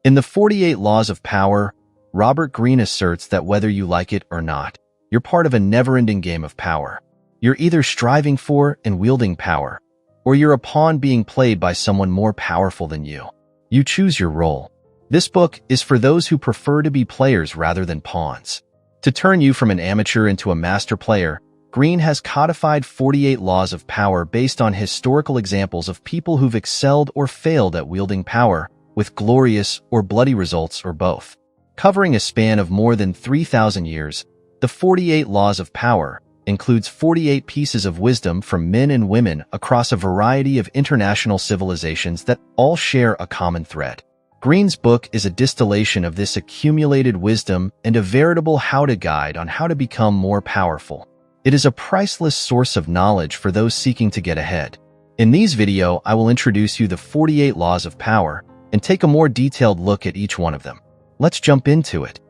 In the 48 Laws of Power, Robert Greene asserts that whether you like it or not, you're part of a never-ending game of power. You're either striving for and wielding power, or you're a pawn being played by someone more powerful than you. You choose your role. This book is for those who prefer to be players rather than pawns. To turn you from an amateur into a master player, Greene has codified 48 laws of power based on historical examples of people who've excelled or failed at wielding power, with glorious or bloody results or both. Covering a span of more than 3,000 years, the 48 Laws of Power includes 48 pieces of wisdom from men and women across a variety of international civilizations that all share a common thread. Greene's book is a distillation of this accumulated wisdom and a veritable how-to guide on how to become more powerful. It is a priceless source of knowledge for those seeking to get ahead. In this video, I will introduce you the 48 Laws of Power and take a more detailed look at each one of them. Let's jump into it.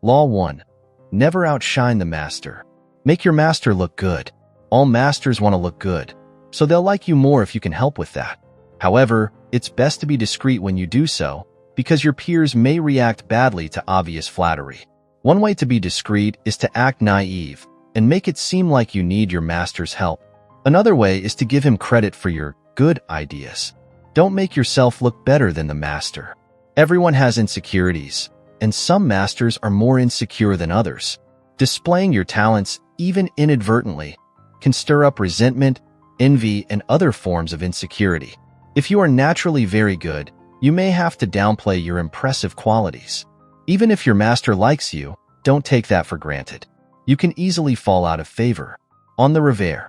Law 1. Never outshine the master. Make your master look good. All masters want to look good, so they'll like you more if you can help with that. However, it's best to be discreet when you do so, because your peers may react badly to obvious flattery. One way to be discreet is to act naive and make it seem like you need your master's help. Another way is to give him credit for your good ideas. Don't make yourself look better than the master. Everyone has insecurities, and some masters are more insecure than others. Displaying your talents, even inadvertently, can stir up resentment, envy, and other forms of insecurity. If you are naturally very good, you may have to downplay your impressive qualities. Even if your master likes you, don't take that for granted. You can easily fall out of favor. On the reverse,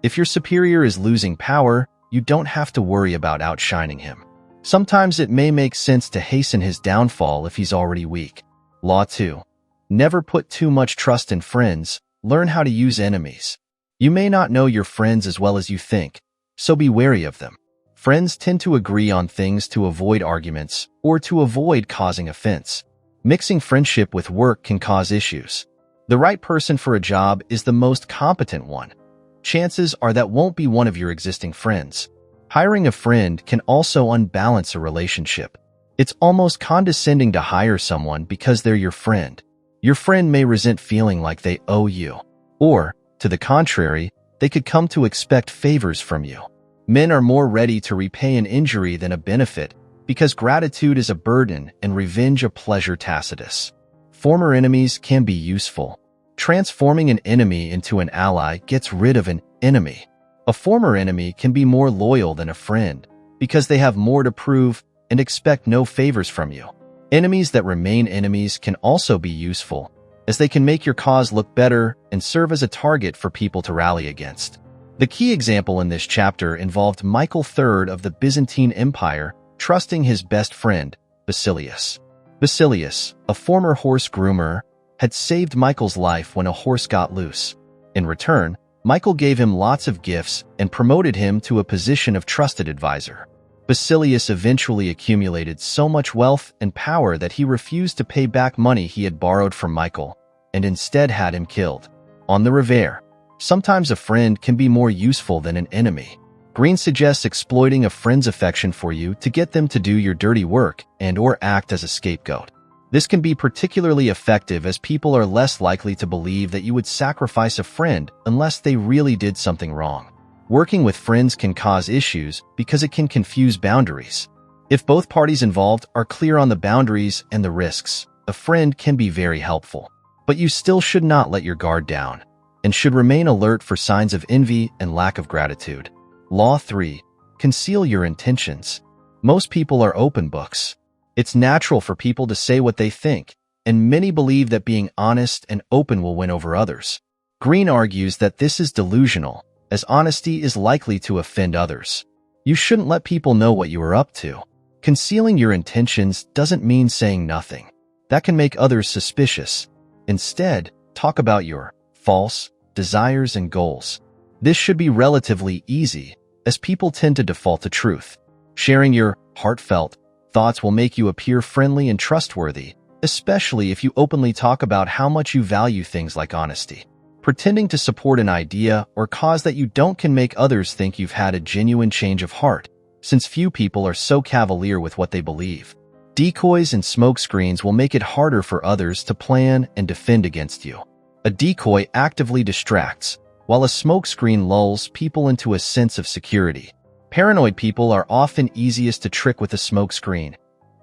if your superior is losing power, you don't have to worry about outshining him. Sometimes it may make sense to hasten his downfall if he's already weak. Law 2. Never put too much trust in friends. Learn how to use enemies. You may not know your friends as well as you think, so be wary of them. Friends tend to agree on things to avoid arguments or to avoid causing offense. Mixing friendship with work can cause issues. The right person for a job is the most competent one. Chances are that won't be one of your existing friends. Hiring a friend can also unbalance a relationship. It's almost condescending to hire someone because they're your friend. Your friend may resent feeling like they owe you. Or, to the contrary, they could come to expect favors from you. Men are more ready to repay an injury than a benefit because gratitude is a burden and revenge a pleasure tacitus. Former enemies can be useful. Transforming an enemy into an ally gets rid of an enemy. A former enemy can be more loyal than a friend because they have more to prove and expect no favors from you. Enemies that remain enemies can also be useful, as they can make your cause look better and serve as a target for people to rally against. The key example in this chapter involved Michael III of the Byzantine Empire trusting his best friend, Basilius. Basilius, a former horse groomer, had saved Michael's life when a horse got loose. In return, Michael gave him lots of gifts and promoted him to a position of trusted advisor. Basilius eventually accumulated so much wealth and power that he refused to pay back money he had borrowed from Michael, and instead had him killed. On the reverse, sometimes a friend can be more useful than an enemy. Greene suggests exploiting a friend's affection for you to get them to do your dirty work and/or act as a scapegoat. This can be particularly effective as people are less likely to believe that you would sacrifice a friend unless they really did something wrong. Working with friends can cause issues because it can confuse boundaries. If both parties involved are clear on the boundaries and the risks, a friend can be very helpful. But you still should not let your guard down and should remain alert for signs of envy and lack of gratitude. Law 3. Conceal your intentions. Most people are open books. It's natural for people to say what they think, and many believe that being honest and open will win over others. Greene argues that this is delusional, as honesty is likely to offend others. You shouldn't let people know what you are up to. Concealing your intentions doesn't mean saying nothing. That can make others suspicious. Instead, talk about your false desires and goals. This should be relatively easy, as people tend to default to truth. Sharing your heartfelt thoughts will make you appear friendly and trustworthy, especially if you openly talk about how much you value things like honesty. Pretending to support an idea or cause that you don't can make others think you've had a genuine change of heart, since few people are so cavalier with what they believe. Decoys and smokescreens will make it harder for others to plan and defend against you. A decoy actively distracts, while a smokescreen lulls people into a sense of security. Paranoid people are often easiest to trick with a smokescreen.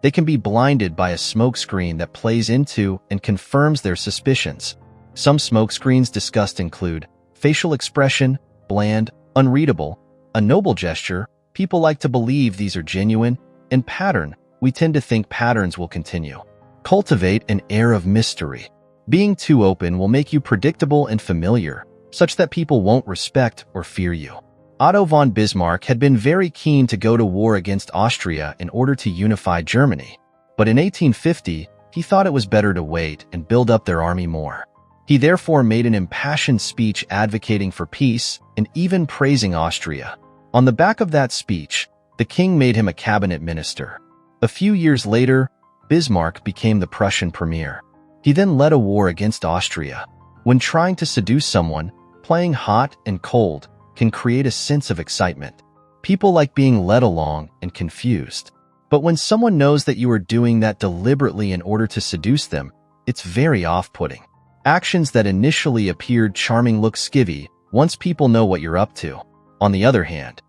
They can be blinded by a smokescreen that plays into and confirms their suspicions. Some smokescreens discussed include facial expression, bland, unreadable, a noble gesture. People like to believe these are genuine, and pattern. We tend to think patterns will continue. Cultivate an air of mystery. Being too open will make you predictable and familiar, such that people won't respect or fear you. Otto von Bismarck had been very keen to go to war against Austria in order to unify Germany, but in 1850, he thought it was better to wait and build up their army more. He therefore made an impassioned speech advocating for peace and even praising Austria. On the back of that speech, the king made him a cabinet minister. A few years later, Bismarck became the Prussian premier. He then led a war against Austria. When trying to seduce someone, playing hot and cold can create a sense of excitement. People like being led along and confused. But when someone knows that you are doing that deliberately in order to seduce them, it's very off-putting. Actions that initially appeared charming look skivvy once people know what you're up to. On the other hand,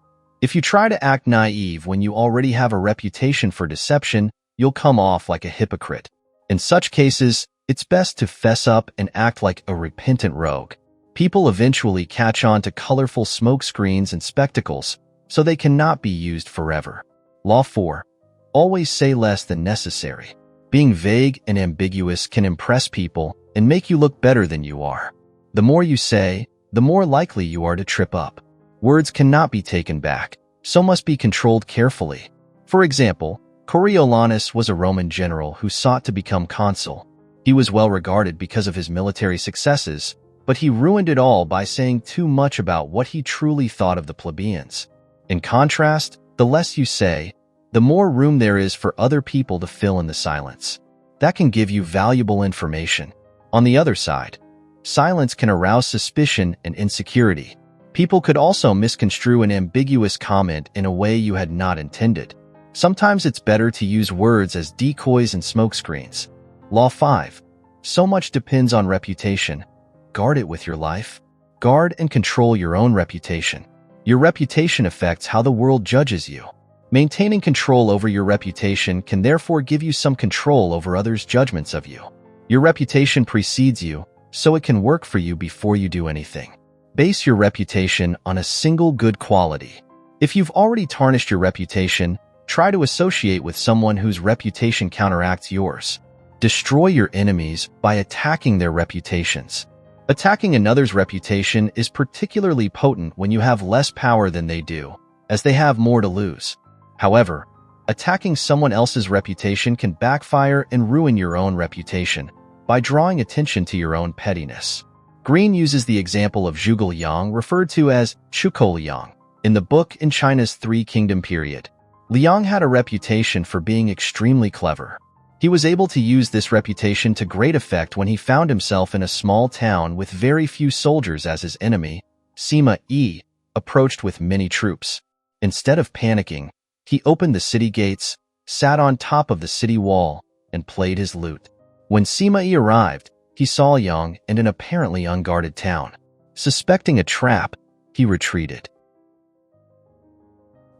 if you try to act naive when you already have a reputation for deception, you'll come off like a hypocrite. In such cases, it's best to fess up and act like a repentant rogue. People eventually catch on to colorful smokescreens and spectacles, so they cannot be used forever. Law 4. Always say less than necessary. Being vague and ambiguous can impress people and make you look better than you are. The more you say, the more likely you are to trip up. Words cannot be taken back, so must be controlled carefully. For example, Coriolanus was a Roman general who sought to become consul. He was well regarded because of his military successes, but he ruined it all by saying too much about what he truly thought of the plebeians. In contrast, the less you say, the more room there is for other people to fill in the silence. That can give you valuable information. On the other side, silence can arouse suspicion and insecurity. People could also misconstrue an ambiguous comment in a way you had not intended. Sometimes it's better to use words as decoys and smokescreens. Law 5. So much depends on reputation. Guard it with your life. Guard and control your own reputation. Your reputation affects how the world judges you. Maintaining control over your reputation can therefore give you some control over others' judgments of you. Your reputation precedes you, so it can work for you before you do anything. Base your reputation on a single good quality. If you've already tarnished your reputation, try to associate with someone whose reputation counteracts yours. Destroy your enemies by attacking their reputations. Attacking another's reputation is particularly potent when you have less power than they do, as they have more to lose. However, attacking someone else's reputation can backfire and ruin your own reputation by drawing attention to your own pettiness. Greene uses the example of Zhuge Liang, referred to as Zhuge Liang, in the book In China's Three Kingdom Period. Liang had a reputation for being extremely clever. He was able to use this reputation to great effect when he found himself in a small town with very few soldiers as his enemy, Sima Yi, approached with many troops. Instead of panicking, he opened the city gates, sat on top of the city wall, and played his lute. When Sima Yi arrived, he saw Yang in an apparently unguarded town. Suspecting a trap, he retreated.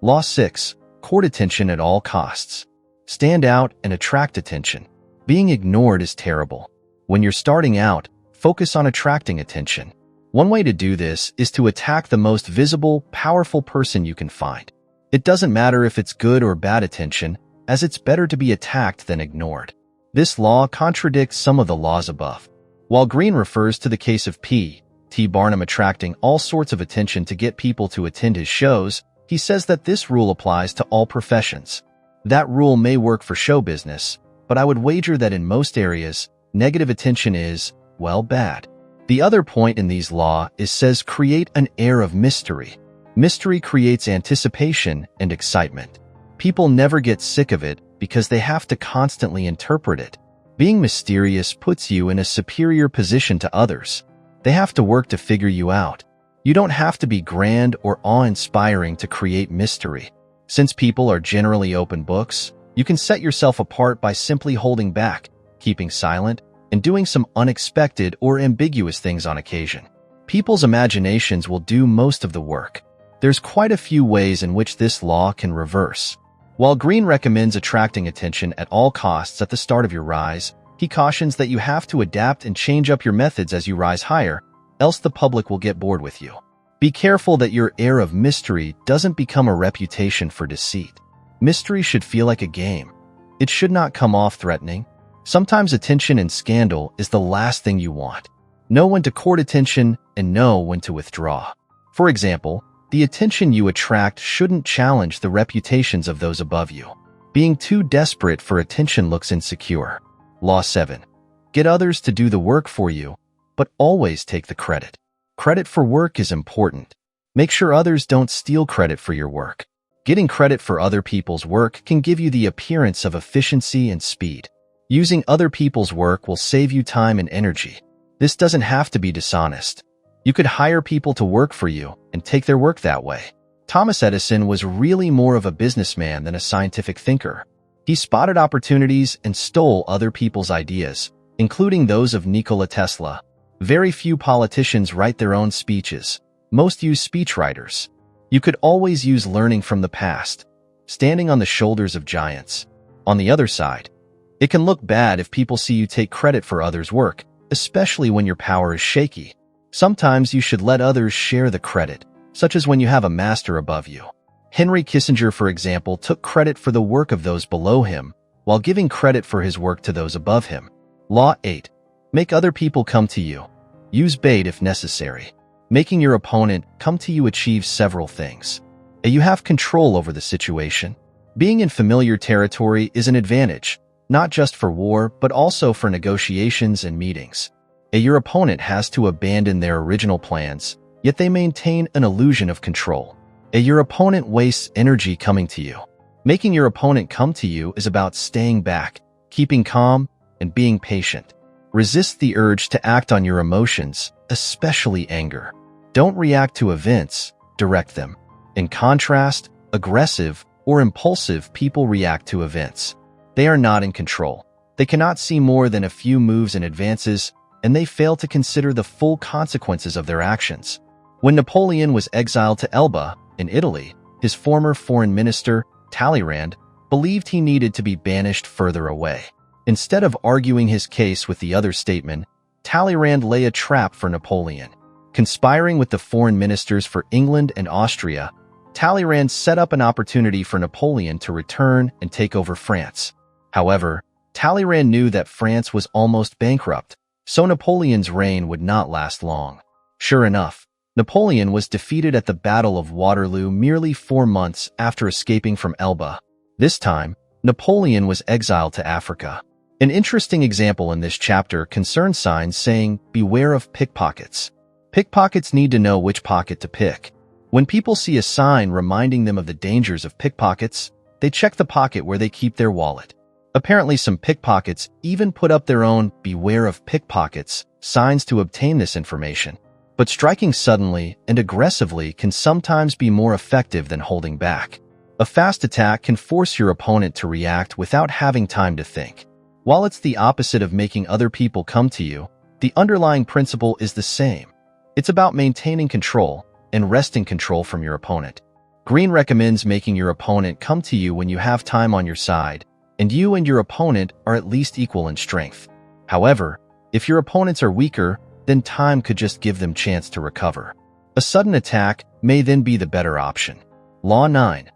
Law 6. Court attention at all costs. Stand out and attract attention. Being ignored is terrible. When you're starting out, focus on attracting attention. One way to do this is to attack the most visible, powerful person you can find. It doesn't matter if it's good or bad attention, as it's better to be attacked than ignored. This law contradicts some of the laws above. While Greene refers to the case of P.T. Barnum attracting all sorts of attention to get people to attend his shows, he says that this rule applies to all professions. That rule may work for show business, but I would wager that in most areas, negative attention is, well, bad. The other point in these law says create an air of mystery. Mystery creates anticipation and excitement. People never get sick of it because they have to constantly interpret it. Being mysterious puts you in a superior position to others. They have to work to figure you out. You don't have to be grand or awe-inspiring to create mystery. Since people are generally open books, you can set yourself apart by simply holding back, keeping silent, and doing some unexpected or ambiguous things on occasion. People's imaginations will do most of the work. There's quite a few ways in which this law can reverse. While Greene recommends attracting attention at all costs at the start of your rise, he cautions that you have to adapt and change up your methods as you rise higher, else the public will get bored with you. Be careful that your air of mystery doesn't become a reputation for deceit. Mystery should feel like a game. It should not come off threatening. Sometimes attention and scandal is the last thing you want. Know when to court attention and know when to withdraw. For example, the attention you attract shouldn't challenge the reputations of those above you. Being too desperate for attention looks insecure. Law 7. Get others to do the work for you, but always take the credit. Credit for work is important. Make sure others don't steal credit for your work. Getting credit for other people's work can give you the appearance of efficiency and speed. Using other people's work will save you time and energy. This doesn't have to be dishonest. You could hire people to work for you and take their work that way. Thomas Edison was really more of a businessman than a scientific thinker. He spotted opportunities and stole other people's ideas, including those of Nikola Tesla. Very few politicians write their own speeches. Most use speechwriters. You could always use learning from the past, standing on the shoulders of giants. On the other side, it can look bad if people see you take credit for others' work, especially when your power is shaky. Sometimes you should let others share the credit, such as when you have a master above you. Henry Kissinger, for example, took credit for the work of those below him, while giving credit for his work to those above him. Law 8. Make other people come to you. Use bait if necessary. Making your opponent come to you achieves several things. A. You have control over the situation. Being in familiar territory is an advantage, not just for war, but also for negotiations and meetings. A. Your opponent has to abandon their original plans, yet they maintain an illusion of control. A. Your opponent wastes energy coming to you. Making your opponent come to you is about staying back, keeping calm, and being patient. Resist the urge to act on your emotions, especially anger. Don't react to events, direct them. In contrast, aggressive or impulsive people react to events. They are not in control. They cannot see more than a few moves and advances, and they fail to consider the full consequences of their actions. When Napoleon was exiled to Elba, in Italy, his former foreign minister, Talleyrand, believed he needed to be banished further away. Instead of arguing his case with the other statesmen, Talleyrand lay a trap for Napoleon. Conspiring with the foreign ministers for England and Austria, Talleyrand set up an opportunity for Napoleon to return and take over France. However, Talleyrand knew that France was almost bankrupt, so Napoleon's reign would not last long. Sure enough, Napoleon was defeated at the Battle of Waterloo merely 4 months after escaping from Elba. This time, Napoleon was exiled to Africa. An interesting example in this chapter concerns signs saying, "Beware of pickpockets." Pickpockets need to know which pocket to pick. When people see a sign reminding them of the dangers of pickpockets, they check the pocket where they keep their wallet. Apparently, some pickpockets even put up their own "Beware of pickpockets" signs to obtain this information. But striking suddenly and aggressively can sometimes be more effective than holding back. A fast attack can force your opponent to react without having time to think. While it's the opposite of making other people come to you, the underlying principle is the same. It's about maintaining control and wresting control from your opponent. Greene recommends making your opponent come to you when you have time on your side, and you and your opponent are at least equal in strength. However, if your opponents are weaker, then time could just give them chance to recover. A sudden attack may then be the better option. Law 9.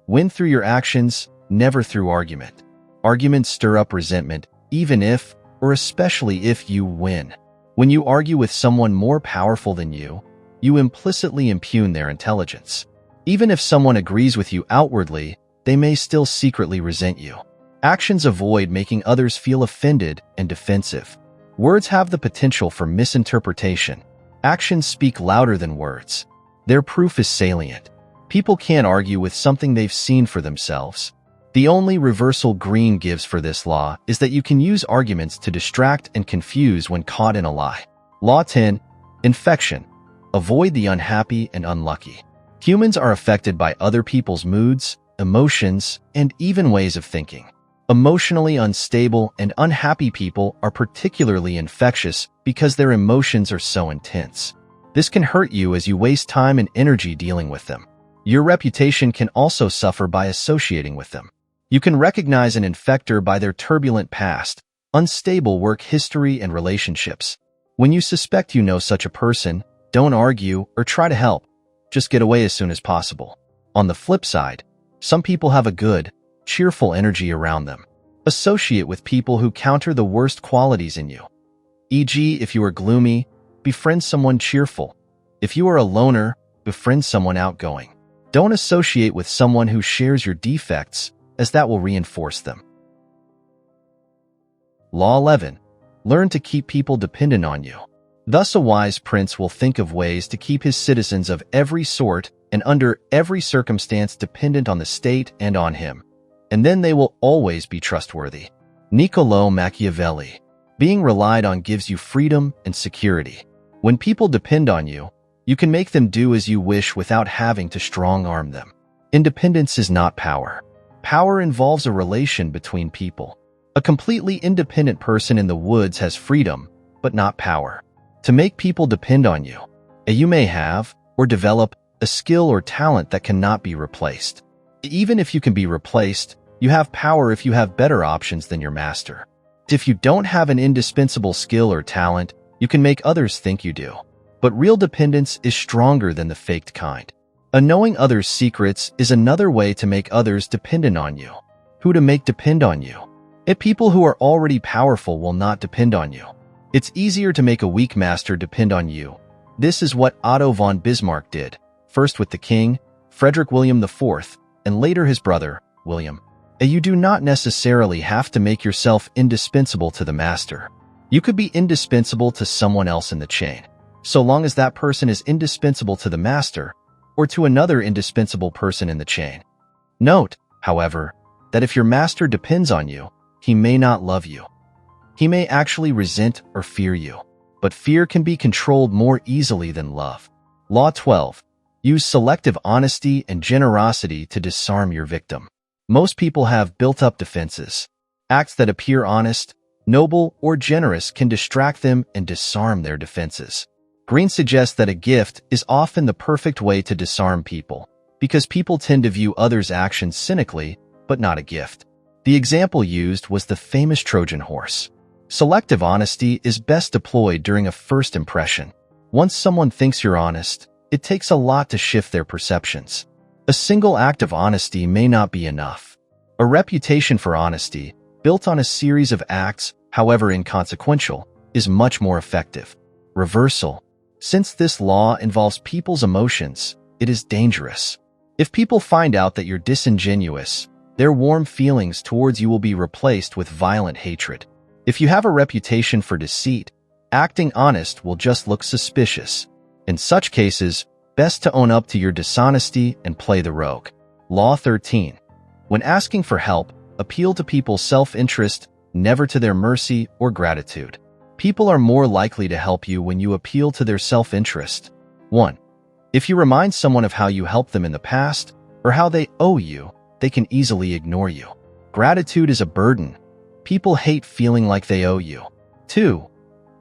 Win through your actions, never through argument. Arguments stir up resentment, even if, or especially if you win. When you argue with someone more powerful than you implicitly impugn their intelligence. Even if someone agrees with you outwardly, they may still secretly resent you. Actions avoid making others feel offended and defensive. Words have the potential for misinterpretation. Actions speak louder than words. Their proof is salient. People can't argue with something they've seen for themselves. The only reversal Greene gives for this law is that you can use arguments to distract and confuse when caught in a lie. Law 10. Infection. Avoid the unhappy and unlucky. Humans are affected by other people's moods, emotions, and even ways of thinking. Emotionally unstable and unhappy people are particularly infectious because their emotions are so intense. This can hurt you as you waste time and energy dealing with them. Your reputation can also suffer by associating with them. You can recognize an infector by their turbulent past, unstable work history, and relationships. When you suspect you know such a person, don't argue or try to help. Just get away as soon as possible. On the flip side, some people have a good, cheerful energy around them. Associate with people who counter the worst qualities in you. E.g., if you are gloomy, befriend someone cheerful. If you are a loner, befriend someone outgoing. Don't associate with someone who shares your defects, as that will reinforce them. Law 11. Learn to keep people dependent on you. Thus, a wise prince will think of ways to keep his citizens of every sort and under every circumstance dependent on the state and on him, and then they will always be trustworthy. Niccolò Machiavelli. Being relied on gives you freedom and security. When people depend on you, you can make them do as you wish without having to strong-arm them. Independence is not power. Power involves a relation between people. A completely independent person in the woods has freedom, but not power. To make people depend on you, you may have, or develop, a skill or talent that cannot be replaced. Even if you can be replaced, you have power if you have better options than your master. If you don't have an indispensable skill or talent, you can make others think you do. But real dependence is stronger than the faked kind. Knowing others' secrets is another way to make others dependent on you. Who to make depend on you? If people who are already powerful will not depend on you. It's easier to make a weak master depend on you. This is what Otto von Bismarck did, first with the king, Frederick William IV, and later his brother, William. You do not necessarily have to make yourself indispensable to the master. You could be indispensable to someone else in the chain, so long as that person is indispensable to the master, or to another indispensable person in the chain. Note, however, that if your master depends on you, he may not love you. He may actually resent or fear you, but fear can be controlled more easily than love. Law 12. Use selective honesty and generosity to disarm your victim. Most people have built-up defenses. Acts that appear honest, noble, or generous can distract them and disarm their defenses. Greene suggests that a gift is often the perfect way to disarm people, because people tend to view others' actions cynically, but not a gift. The example used was the famous Trojan horse. Selective honesty is best deployed during a first impression. Once someone thinks you're honest, it takes a lot to shift their perceptions. A single act of honesty may not be enough. A reputation for honesty, built on a series of acts, however inconsequential, is much more effective. Reversal. Since this law involves people's emotions, it is dangerous. If people find out that you're disingenuous, their warm feelings towards you will be replaced with violent hatred. If you have a reputation for deceit, acting honest will just look suspicious. In such cases, best to own up to your dishonesty and play the rogue. Law 13. When asking for help, appeal to people's self-interest, never to their mercy or gratitude. People are more likely to help you when you appeal to their self-interest. 1. If you remind someone of how you helped them in the past, or how they owe you, they can easily ignore you. Gratitude is a burden. People hate feeling like they owe you. 2.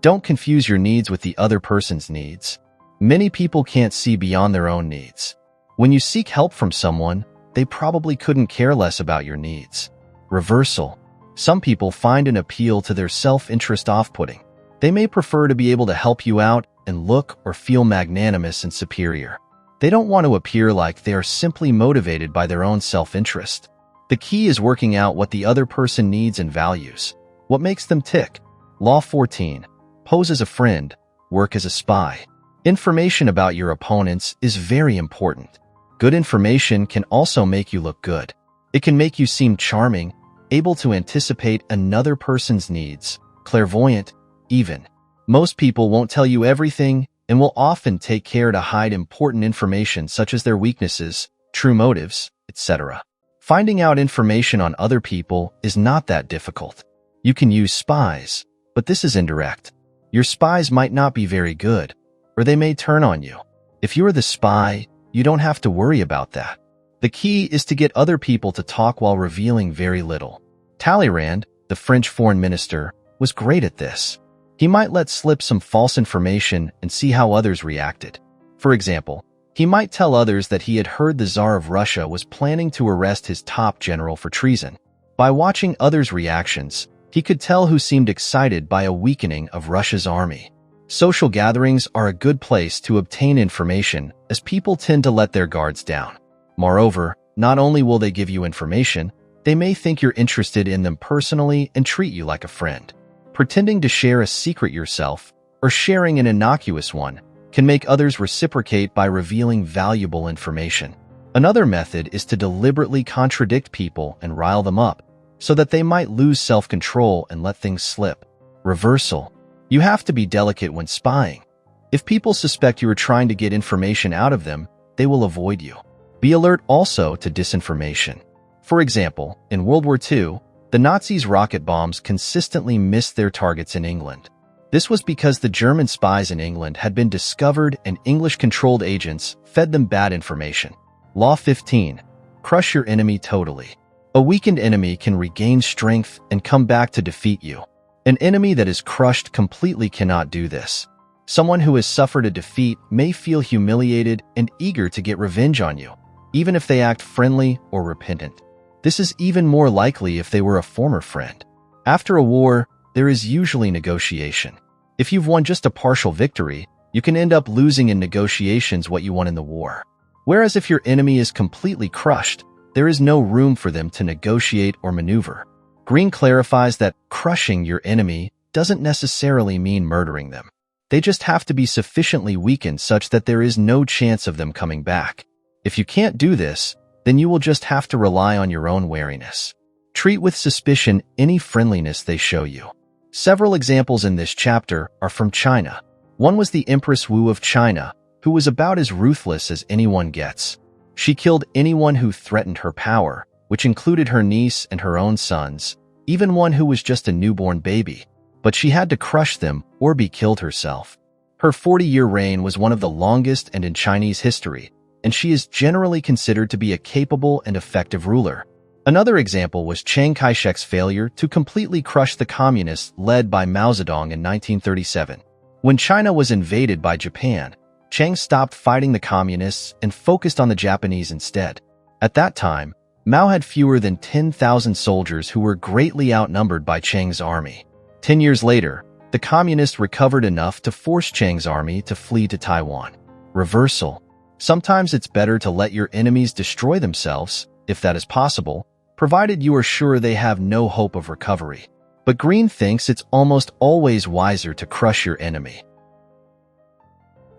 Don't confuse your needs with the other person's needs. Many people can't see beyond their own needs. When you seek help from someone, they probably couldn't care less about your needs. Reversal. Some people find an appeal to their self-interest off-putting. They may prefer to be able to help you out and look or feel magnanimous and superior. They don't want to appear like they are simply motivated by their own self-interest. The key is working out what the other person needs and values, what makes them tick. Law 14. Pose as a friend, work as a spy. Information about your opponents is very important. Good information can also make you look good. It can make you seem charming, able to anticipate another person's needs, clairvoyant, even. Most people won't tell you everything and will often take care to hide important information such as their weaknesses, true motives, etc. Finding out information on other people is not that difficult. You can use spies, but this is indirect. Your spies might not be very good, or they may turn on you. If you are the spy, you don't have to worry about that. The key is to get other people to talk while revealing very little. Talleyrand, the French foreign minister, was great at this. He might let slip some false information and see how others reacted. For example, he might tell others that he had heard the Tsar of Russia was planning to arrest his top general for treason. By watching others' reactions, he could tell who seemed excited by a weakening of Russia's army. Social gatherings are a good place to obtain information, as people tend to let their guards down. Moreover, not only will they give you information, they may think you're interested in them personally and treat you like a friend. Pretending to share a secret yourself, or sharing an innocuous one, can make others reciprocate by revealing valuable information. Another method is to deliberately contradict people and rile them up, so that they might lose self-control and let things slip. Reversal. You have to be delicate when spying. If people suspect you are trying to get information out of them, they will avoid you. Be alert also to disinformation. For example, in World War II, the Nazis' rocket bombs consistently missed their targets in England. This was because the German spies in England had been discovered and English-controlled agents fed them bad information. Law 15. Crush your enemy totally. A weakened enemy can regain strength and come back to defeat you. An enemy that is crushed completely cannot do this. Someone who has suffered a defeat may feel humiliated and eager to get revenge on you, even if they act friendly or repentant. This is even more likely if they were a former friend. After a war, there is usually negotiation. If you've won just a partial victory, you can end up losing in negotiations what you won in the war. Whereas if your enemy is completely crushed, there is no room for them to negotiate or maneuver. Greene clarifies that crushing your enemy doesn't necessarily mean murdering them. They just have to be sufficiently weakened such that there is no chance of them coming back. If you can't do this, then you will just have to rely on your own wariness. Treat with suspicion any friendliness they show you. Several examples in this chapter are from China. One was the Empress Wu of China, who was about as ruthless as anyone gets. She killed anyone who threatened her power, which included her niece and her own sons, even one who was just a newborn baby. But she had to crush them or be killed herself. Her 40-year reign was one of the longest in Chinese history, and she is generally considered to be a capable and effective ruler. Another example was Chiang Kai-shek's failure to completely crush the communists led by Mao Zedong in 1937. When China was invaded by Japan, Chiang stopped fighting the communists and focused on the Japanese instead. At that time, Mao had fewer than 10,000 soldiers who were greatly outnumbered by Chiang's army. 10 years later, the communists recovered enough to force Chiang's army to flee to Taiwan. Reversal. Sometimes it's better to let your enemies destroy themselves, if that is possible, provided you are sure they have no hope of recovery. But Greene thinks it's almost always wiser to crush your enemy.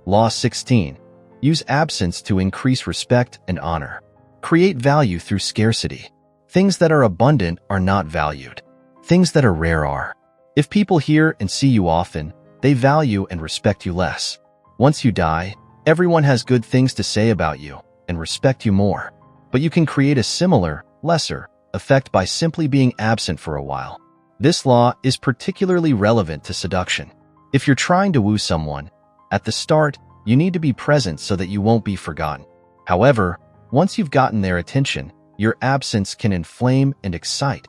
Law 16. Use absence to increase respect and honor. Create value through scarcity. Things that are abundant are not valued. Things that are rare are. If people hear and see you often, they value and respect you less. Once you die, everyone has good things to say about you and respect you more. But you can create a similar, lesser, effect by simply being absent for a while. This law is particularly relevant to seduction. If you're trying to woo someone, at the start, you need to be present so that you won't be forgotten. However, once you've gotten their attention, your absence can inflame and excite,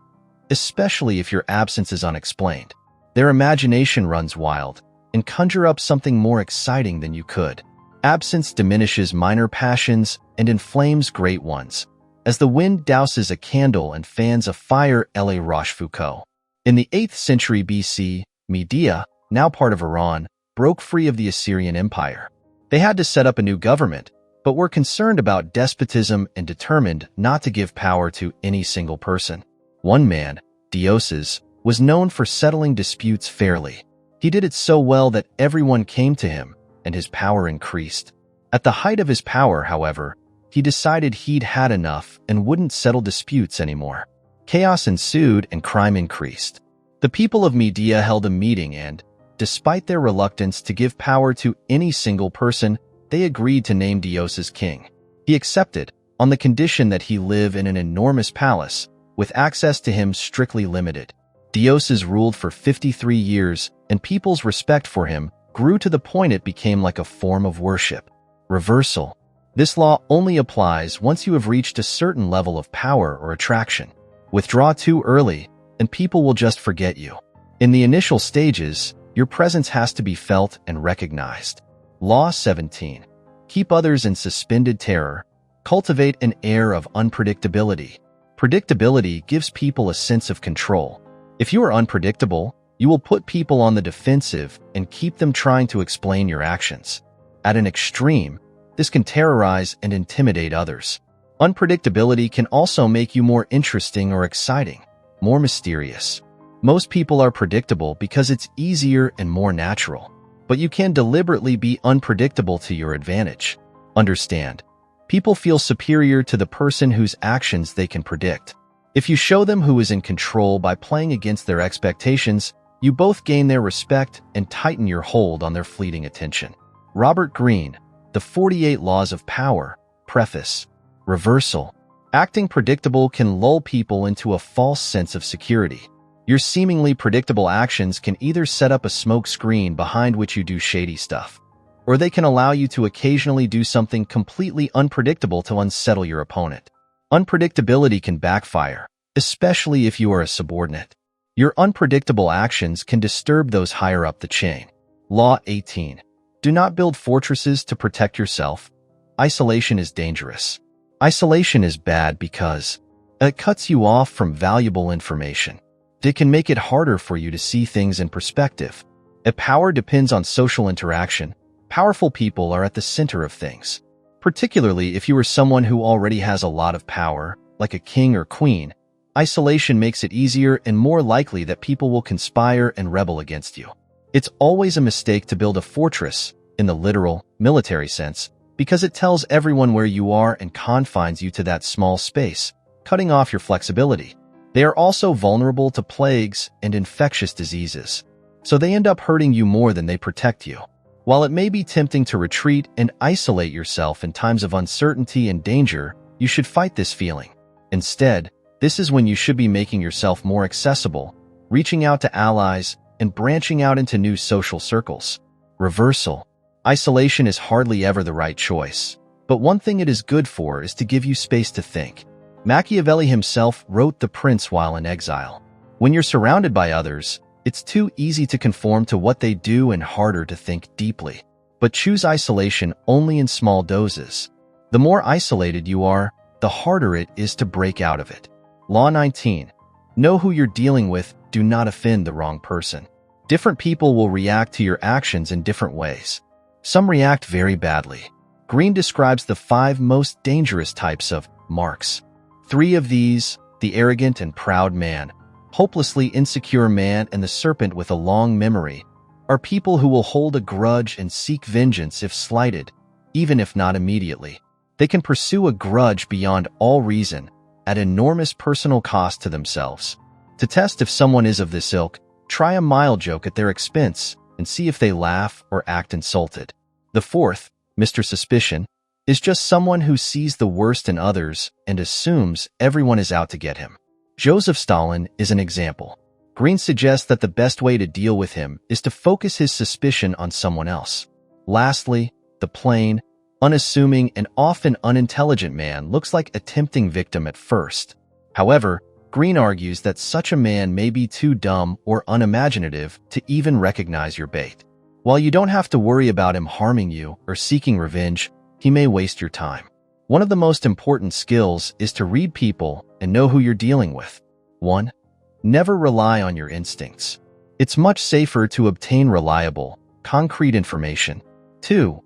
especially if your absence is unexplained. Their imagination runs wild and conjure up something more exciting than you could. Absence diminishes minor passions and inflames great ones, as the wind douses a candle and fans a fire. La Rochefoucauld. In the 8th century BC, Media, now part of Iran, broke free of the Assyrian Empire. They had to set up a new government, but were concerned about despotism and determined not to give power to any single person. One man, Dioses, was known for settling disputes fairly. He did it so well that everyone came to him, and his power increased. At the height of his power, however, he decided he'd had enough and wouldn't settle disputes anymore. Chaos ensued and crime increased. The people of Media held a meeting and, despite their reluctance to give power to any single person, they agreed to name Dioses king. He accepted, on the condition that he live in an enormous palace, with access to him strictly limited. Dioses ruled for 53 years, and people's respect for him grew to the point it became like a form of worship. Reversal. This law only applies once you have reached a certain level of power or attraction. Withdraw too early, and people will just forget you. In the initial stages, your presence has to be felt and recognized. Law 17. Keep others in suspended terror. Cultivate an air of unpredictability. Predictability gives people a sense of control. If you are unpredictable, you will put people on the defensive and keep them trying to explain your actions. At an extreme, this can terrorize and intimidate others. Unpredictability can also make you more interesting or exciting, more mysterious. Most people are predictable because it's easier and more natural, but you can deliberately be unpredictable to your advantage. Understand, people feel superior to the person whose actions they can predict. If you show them who is in control by playing against their expectations, you both gain their respect and tighten your hold on their fleeting attention. Robert Greene, The 48 Laws of Power, Preface. Reversal. Acting predictable can lull people into a false sense of security. Your seemingly predictable actions can either set up a smoke screen behind which you do shady stuff, or they can allow you to occasionally do something completely unpredictable to unsettle your opponent. Unpredictability can backfire, especially if you are a subordinate. Your unpredictable actions can disturb those higher up the chain. Law 18. Do not build fortresses to protect yourself. Isolation is dangerous. Isolation is bad because it cuts you off from valuable information. It can make it harder for you to see things in perspective. If power depends on social interaction, powerful people are at the center of things. Particularly if you are someone who already has a lot of power, like a king or queen, isolation makes it easier and more likely that people will conspire and rebel against you. It's always a mistake to build a fortress, in the literal, military sense, because it tells everyone where you are and confines you to that small space, cutting off your flexibility. They are also vulnerable to plagues and infectious diseases, so they end up hurting you more than they protect you. While it may be tempting to retreat and isolate yourself in times of uncertainty and danger, you should fight this feeling. Instead, this is when you should be making yourself more accessible, reaching out to allies, and branching out into new social circles. Reversal. Isolation is hardly ever the right choice, but one thing it is good for is to give you space to think. Machiavelli himself wrote The Prince while in exile. When you're surrounded by others, it's too easy to conform to what they do and harder to think deeply. But choose isolation only in small doses. The more isolated you are, the harder it is to break out of it. Law 19. Know who you're dealing with. Do not offend the wrong person. Different people will react to your actions in different ways. Some react very badly. Greene describes the 5 most dangerous types of marks. 3 of these, the arrogant and proud man, hopelessly insecure man, and the serpent with a long memory, are people who will hold a grudge and seek vengeance if slighted, even if not immediately. They can pursue a grudge beyond all reason, at enormous personal cost to themselves. To test if someone is of this ilk, try a mild joke at their expense and see if they laugh or act insulted. The 4th, Mr. Suspicion, is just someone who sees the worst in others and assumes everyone is out to get him. Joseph Stalin is an example. Greene suggests that the best way to deal with him is to focus his suspicion on someone else. Lastly, the plain, unassuming, and often unintelligent man looks like a tempting victim at first. However, Greene argues that such a man may be too dumb or unimaginative to even recognize your bait. While you don't have to worry about him harming you or seeking revenge, he may waste your time. One of the most important skills is to read people and know who you're dealing with. 1. Never rely on your instincts. It's much safer to obtain reliable, concrete information. 2.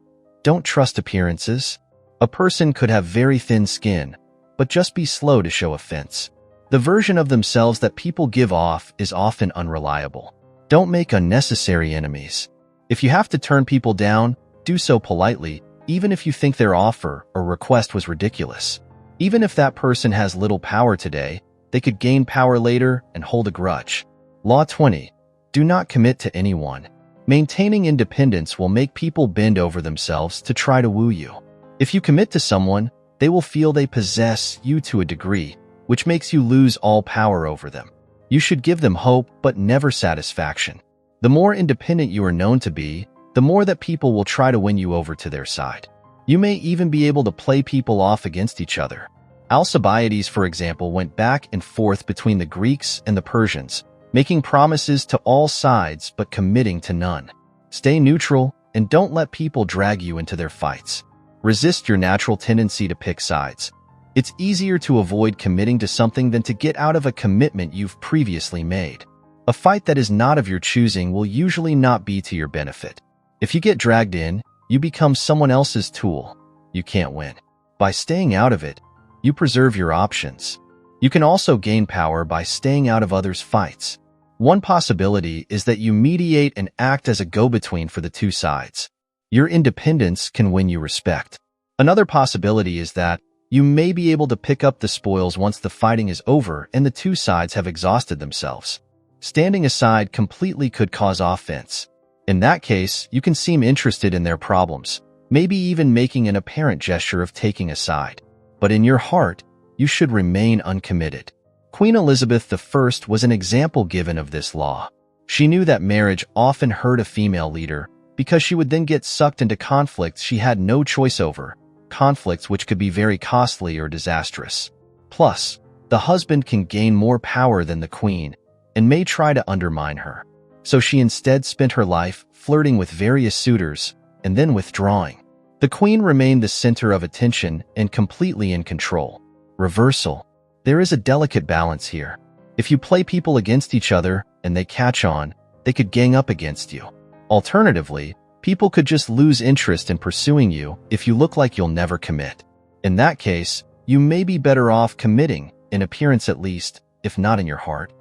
Don't trust appearances. A person could have very thin skin, but just be slow to show offense. The version of themselves that people give off is often unreliable. Don't make unnecessary enemies. If you have to turn people down, do so politely, even if you think their offer or request was ridiculous. Even if that person has little power today, they could gain power later and hold a grudge. Law 20. Do not commit to anyone. Maintaining independence will make people bend over themselves to try to woo you. If you commit to someone, they will feel they possess you to a degree, which makes you lose all power over them. You should give them hope, but never satisfaction. The more independent you are known to be, the more that people will try to win you over to their side. You may even be able to play people off against each other. Alcibiades, for example, went back and forth between the Greeks and the Persians, making promises to all sides but committing to none. Stay neutral and don't let people drag you into their fights. Resist your natural tendency to pick sides. It's easier to avoid committing to something than to get out of a commitment you've previously made. A fight that is not of your choosing will usually not be to your benefit. If you get dragged in, you become someone else's tool. You can't win. By staying out of it, you preserve your options. You can also gain power by staying out of others' fights. One possibility is that you mediate and act as a go-between for the two sides. Your independence can win you respect. Another possibility is that you may be able to pick up the spoils once the fighting is over and the two sides have exhausted themselves. Standing aside completely could cause offense. In that case, you can seem interested in their problems, maybe even making an apparent gesture of taking a side. But in your heart, you should remain uncommitted. Queen Elizabeth I was an example given of this law. She knew that marriage often hurt a female leader because she would then get sucked into conflicts she had no choice over, conflicts which could be very costly or disastrous. Plus, the husband can gain more power than the queen and may try to undermine her. So she instead spent her life flirting with various suitors and then withdrawing. The queen remained the center of attention and completely in control. Reversal. There is a delicate balance here. If you play people against each other and they catch on, they could gang up against you. Alternatively, people could just lose interest in pursuing you if you look like you'll never commit. In that case, you may be better off committing, in appearance at least, if not in your heart.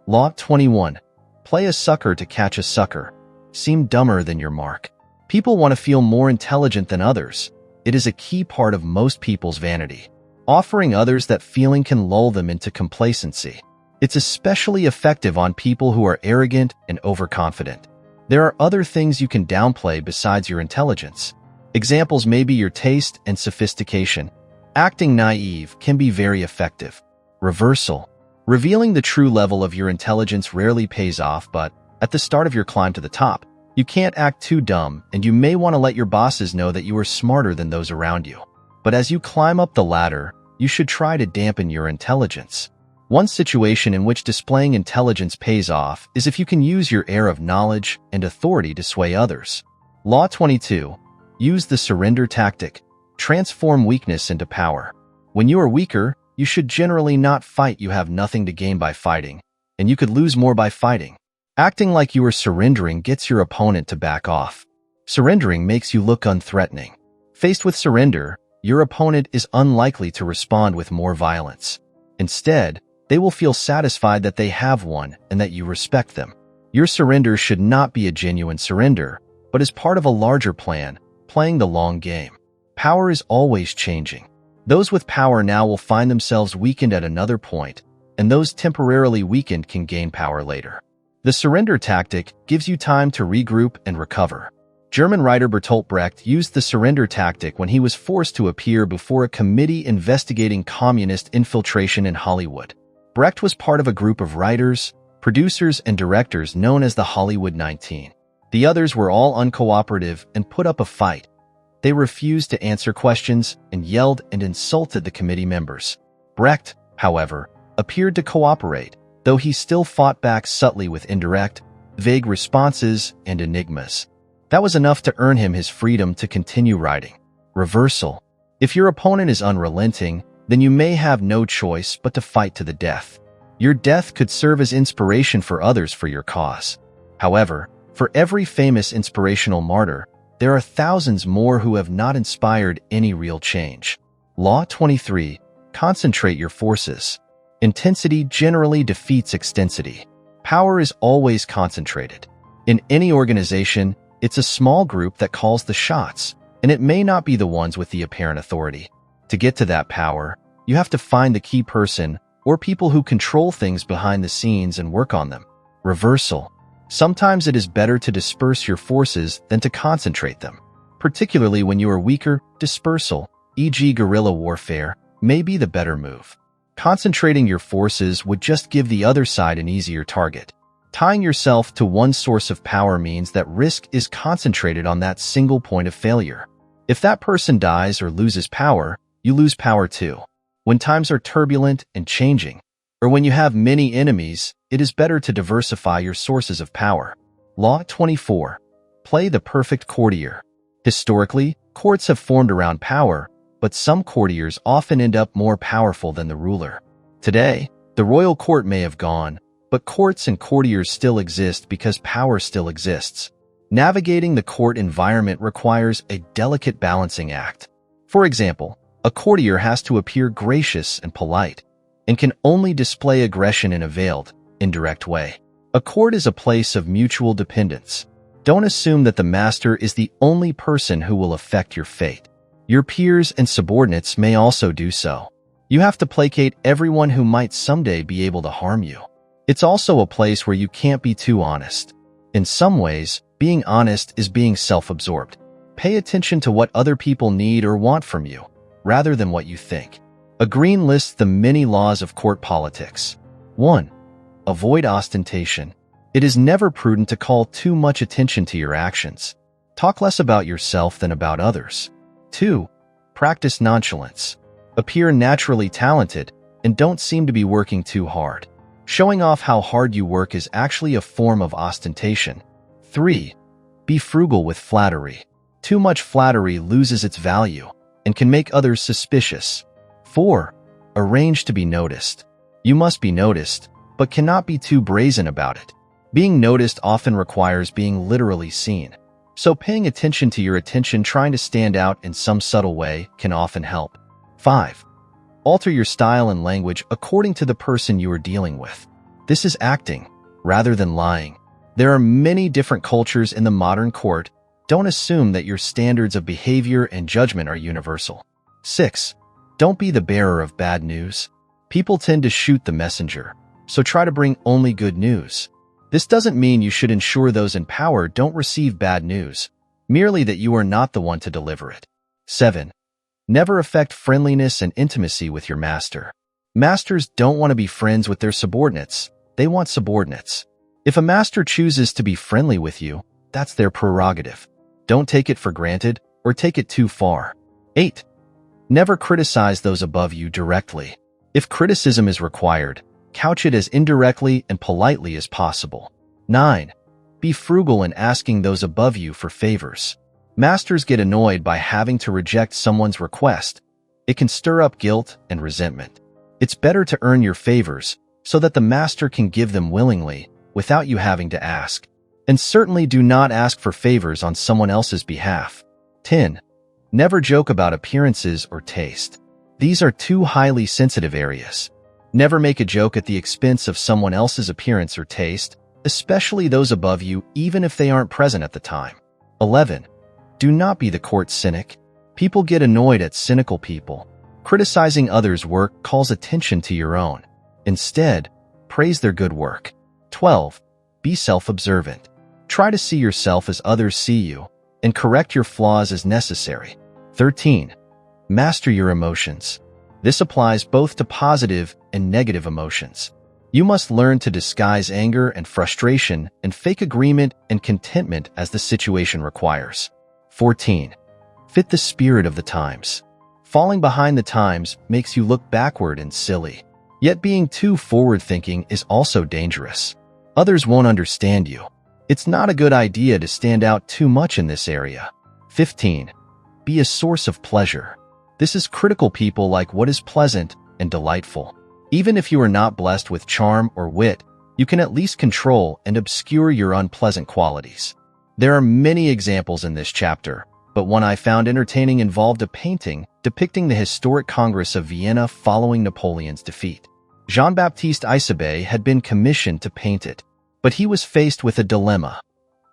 Law 21. Play a sucker to catch a sucker. Seem dumber than your mark. People want to feel more intelligent than others. It is a key part of most people's vanity. Offering others that feeling can lull them into complacency. It's especially effective on people who are arrogant and overconfident. There are other things you can downplay besides your intelligence. Examples may be your taste and sophistication. Acting naive can be very effective. Reversal. Revealing the true level of your intelligence rarely pays off, but at the start of your climb to the top, you can't act too dumb, and you may want to let your bosses know that you are smarter than those around you. But as you climb up the ladder, you should try to dampen your intelligence. One situation in which displaying intelligence pays off is if you can use your air of knowledge and authority to sway others. Law 22. Use the surrender tactic. Transform weakness into power. When you are weaker, you should generally not fight. You have nothing to gain by fighting, and you could lose more by fighting. Acting like you are surrendering gets your opponent to back off. Surrendering makes you look unthreatening. Faced with surrender, your opponent is unlikely to respond with more violence. Instead, they will feel satisfied that they have won and that you respect them. Your surrender should not be a genuine surrender, but is part of a larger plan, playing the long game. Power is always changing. Those with power now will find themselves weakened at another point, and those temporarily weakened can gain power later. The surrender tactic gives you time to regroup and recover. German writer Bertolt Brecht used the surrender tactic when he was forced to appear before a committee investigating communist infiltration in Hollywood. Brecht was part of a group of writers, producers, and directors known as the Hollywood 19. The others were all uncooperative and put up a fight. They refused to answer questions and yelled and insulted the committee members. Brecht, however, appeared to cooperate, though he still fought back subtly with indirect, vague responses and enigmas. That was enough to earn him his freedom to continue writing. Reversal. If your opponent is unrelenting, then you may have no choice but to fight to the death. Your death could serve as inspiration for others for your cause. However, for every famous inspirational martyr, there are thousands more who have not inspired any real change. Law 23. Concentrate your forces. Intensity generally defeats extensity. Power is always concentrated. In any organization, it's a small group that calls the shots, and it may not be the ones with the apparent authority. To get to that power, you have to find the key person or people who control things behind the scenes and work on them. Reversal. Sometimes it is better to disperse your forces than to concentrate them. Particularly when you are weaker, dispersal, e.g. guerrilla warfare, may be the better move. Concentrating your forces would just give the other side an easier target. Tying yourself to one source of power means that risk is concentrated on that single point of failure. If that person dies or loses power, you lose power too. When times are turbulent and changing, or when you have many enemies, it is better to diversify your sources of power. Law 24. Play the perfect courtier. Historically, courts have formed around power, but some courtiers often end up more powerful than the ruler. Today, the royal court may have gone, but courts and courtiers still exist because power still exists. Navigating the court environment requires a delicate balancing act. For example, a courtier has to appear gracious and polite, and can only display aggression in a veiled, indirect way. A court is a place of mutual dependence. Don't assume that the master is the only person who will affect your fate. Your peers and subordinates may also do so. You have to placate everyone who might someday be able to harm you. It's also a place where you can't be too honest. In some ways, being honest is being self-absorbed. Pay attention to what other people need or want from you, rather than what you think. Greene lists the many laws of court politics. 1. Avoid ostentation. It is never prudent to call too much attention to your actions. Talk less about yourself than about others. 2. Practice nonchalance. Appear naturally talented and don't seem to be working too hard. Showing off how hard you work is actually a form of ostentation. 3. Be frugal with flattery. Too much flattery loses its value and can make others suspicious. 4. Arrange to be noticed. You must be noticed, but cannot be too brazen about it. Being noticed often requires being literally seen, so paying attention to your attention trying to stand out in some subtle way can often help. 5. Alter your style and language according to the person you are dealing with. This is acting, rather than lying. There are many different cultures in the modern court. Don't assume that your standards of behavior and judgment are universal. 6. Don't be the bearer of bad news. People tend to shoot the messenger, so try to bring only good news. This doesn't mean you should ensure those in power don't receive bad news, merely that you are not the one to deliver it. 7. Never affect friendliness and intimacy with your master. Masters don't want to be friends with their subordinates. They want subordinates. If a master chooses to be friendly with you, that's their prerogative. Don't take it for granted or take it too far. 8. Never criticize those above you directly. If criticism is required, couch it as indirectly and politely as possible. 9. Be frugal in asking those above you for favors. Masters get annoyed by having to reject someone's request. It can stir up guilt and resentment. It's better to earn your favors so that the master can give them willingly without you having to ask. And certainly do not ask for favors on someone else's behalf. 10. Never joke about appearances or taste. These are two highly sensitive areas. Never make a joke at the expense of someone else's appearance or taste, especially those above you, even if they aren't present at the time. 11. Do not be the court cynic. People get annoyed at cynical people. Criticizing others' work calls attention to your own. Instead, praise their good work. 12. Be self-observant. Try to see yourself as others see you, and correct your flaws as necessary. 13. Master your emotions. This applies both to positive and negative emotions. You must learn to disguise anger and frustration and fake agreement and contentment as the situation requires. 14. Fit the spirit of the times. Falling behind the times makes you look backward and silly. Yet being too forward-thinking is also dangerous. Others won't understand you. It's not a good idea to stand out too much in this area. 15. Be a source of pleasure. This is critical. People like what is pleasant and delightful. Even if you are not blessed with charm or wit, you can at least control and obscure your unpleasant qualities. There are many examples in this chapter, but one I found entertaining involved a painting depicting the historic Congress of Vienna following Napoleon's defeat. Jean-Baptiste Isabey had been commissioned to paint it, but he was faced with a dilemma.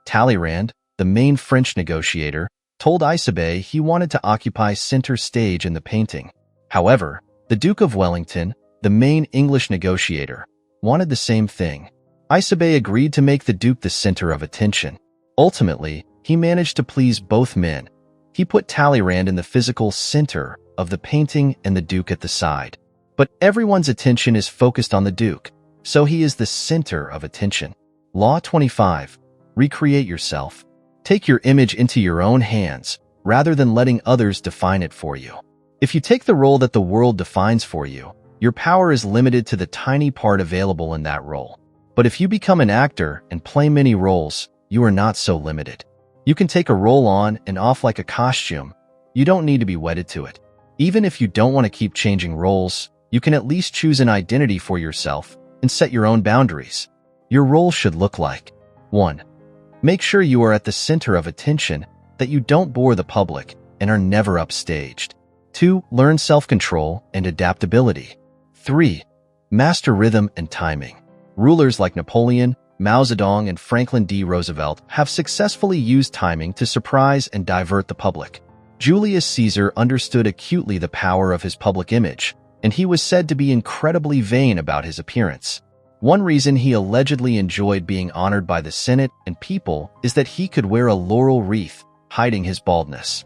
Talleyrand, the main French negotiator, told Isabey he wanted to occupy center stage in the painting. However, the Duke of Wellington, the main English negotiator, wanted the same thing. Isabey agreed to make the Duke the center of attention. Ultimately, he managed to please both men. He put Talleyrand in the physical center of the painting and the Duke at the side. But everyone's attention is focused on the Duke, so he is the center of attention. Law 25. Recreate yourself. Take your image into your own hands, rather than letting others define it for you. If you take the role that the world defines for you, your power is limited to the tiny part available in that role. But if you become an actor and play many roles, you are not so limited. You can take a role on and off like a costume. You don't need to be wedded to it. Even if you don't want to keep changing roles, you can at least choose an identity for yourself and set your own boundaries. Your role should look like: 1. Make sure you are at the center of attention, that you don't bore the public and are never upstaged. 2. Learn self-control and adaptability. 3. Master rhythm and timing. Rulers like Napoleon, Mao Zedong, and Franklin D. Roosevelt have successfully used timing to surprise and divert the public. Julius Caesar understood acutely the power of his public image, and he was said to be incredibly vain about his appearance. One reason he allegedly enjoyed being honored by the Senate and people is that he could wear a laurel wreath, hiding his baldness.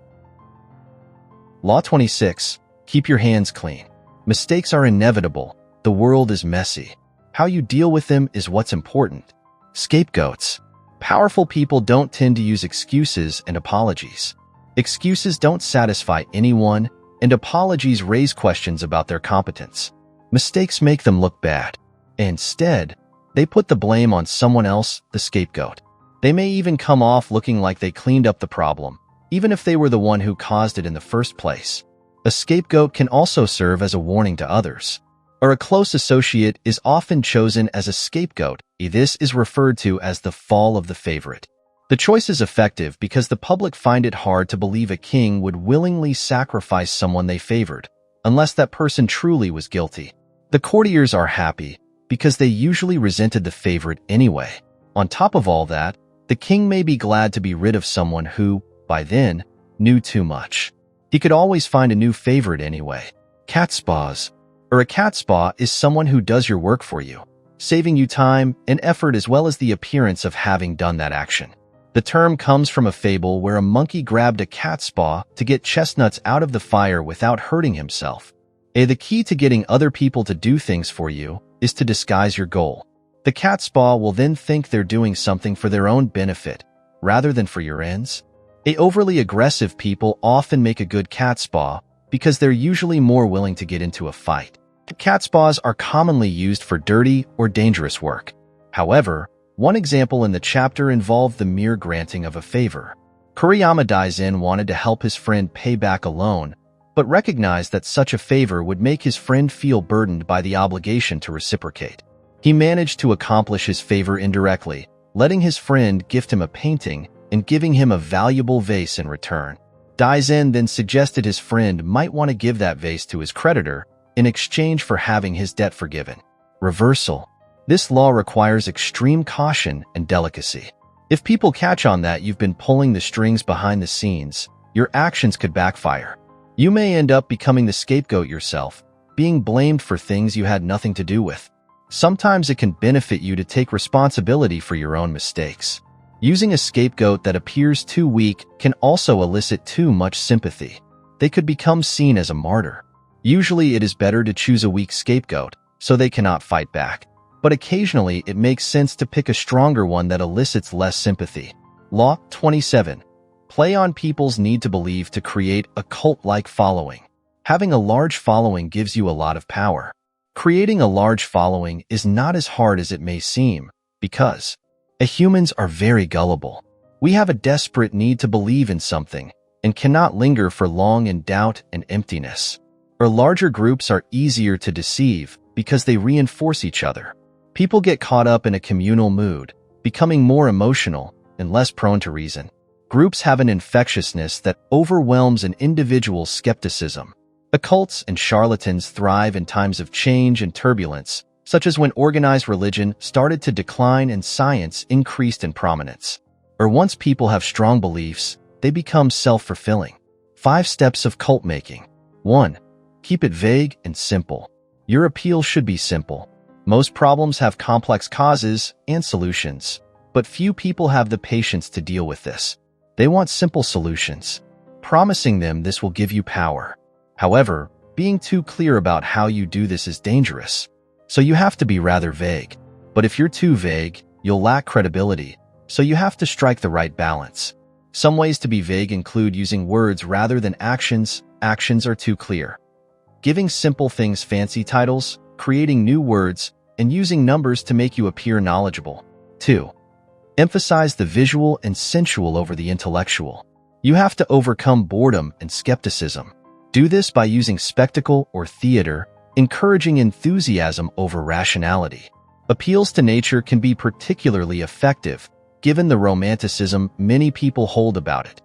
Law 26. Keep your hands clean. Mistakes are inevitable. The world is messy. How you deal with them is what's important. Scapegoats. Powerful people don't tend to use excuses and apologies. Excuses don't satisfy anyone, and apologies raise questions about their competence. Mistakes make them look bad. Instead, they put the blame on someone else, the scapegoat. They may even come off looking like they cleaned up the problem, even if they were the one who caused it in the first place. A scapegoat can also serve as a warning to others. Or a close associate is often chosen as a scapegoat. This is referred to as the fall of the favorite. The choice is effective because the public find it hard to believe a king would willingly sacrifice someone they favored, unless that person truly was guilty. The courtiers are happy because they usually resented the favorite anyway. On top of all that, the king may be glad to be rid of someone who, by then, knew too much. He could always find a new favorite anyway. Catspaws. Or a catspaw is someone who does your work for you, saving you time and effort as well as the appearance of having done that action. The term comes from a fable where a monkey grabbed a catspaw to get chestnuts out of the fire without hurting himself. The key to getting other people to do things for you is to disguise your goal. The catspaw will then think they're doing something for their own benefit, rather than for your ends. Overly aggressive people often make a good catspaw because they're usually more willing to get into a fight. Catspaws are commonly used for dirty or dangerous work. However, one example in the chapter involved the mere granting of a favor. Kuriyama Daisen wanted to help his friend pay back a loan, but recognized that such a favor would make his friend feel burdened by the obligation to reciprocate. He managed to accomplish his favor indirectly, letting his friend gift him a painting and giving him a valuable vase in return. Daisen then suggested his friend might want to give that vase to his creditor in exchange for having his debt forgiven. Reversal. This law requires extreme caution and delicacy. If people catch on that you've been pulling the strings behind the scenes, your actions could backfire. You may end up becoming the scapegoat yourself, being blamed for things you had nothing to do with. Sometimes it can benefit you to take responsibility for your own mistakes. Using a scapegoat that appears too weak can also elicit too much sympathy. They could become seen as a martyr. Usually it is better to choose a weak scapegoat, so they cannot fight back. But occasionally it makes sense to pick a stronger one that elicits less sympathy. Law 27. Play on people's need to believe to create a cult-like following. Having a large following gives you a lot of power. Creating a large following is not as hard as it may seem, because humans are very gullible. We have a desperate need to believe in something, and cannot linger for long in doubt and emptiness. Or larger groups are easier to deceive because they reinforce each other. People get caught up in a communal mood, becoming more emotional and less prone to reason. Groups have an infectiousness that overwhelms an individual's skepticism. Occults and charlatans thrive in times of change and turbulence, such as when organized religion started to decline and science increased in prominence. Or once people have strong beliefs, they become self-fulfilling. 5 steps of cult making. 1. Keep it vague and simple. Your appeal should be simple. Most problems have complex causes and solutions, but few people have the patience to deal with this. They want simple solutions. Promising them this will give you power. However, being too clear about how you do this is dangerous, so you have to be rather vague. But if you're too vague, you'll lack credibility, so you have to strike the right balance. Some ways to be vague include using words rather than actions. Actions are too clear. Giving simple things fancy titles, creating new words, and using numbers to make you appear knowledgeable. 2. Emphasize the visual and sensual over the intellectual. You have to overcome boredom and skepticism. Do this by using spectacle or theater, encouraging enthusiasm over rationality. Appeals to nature can be particularly effective, given the romanticism many people hold about it.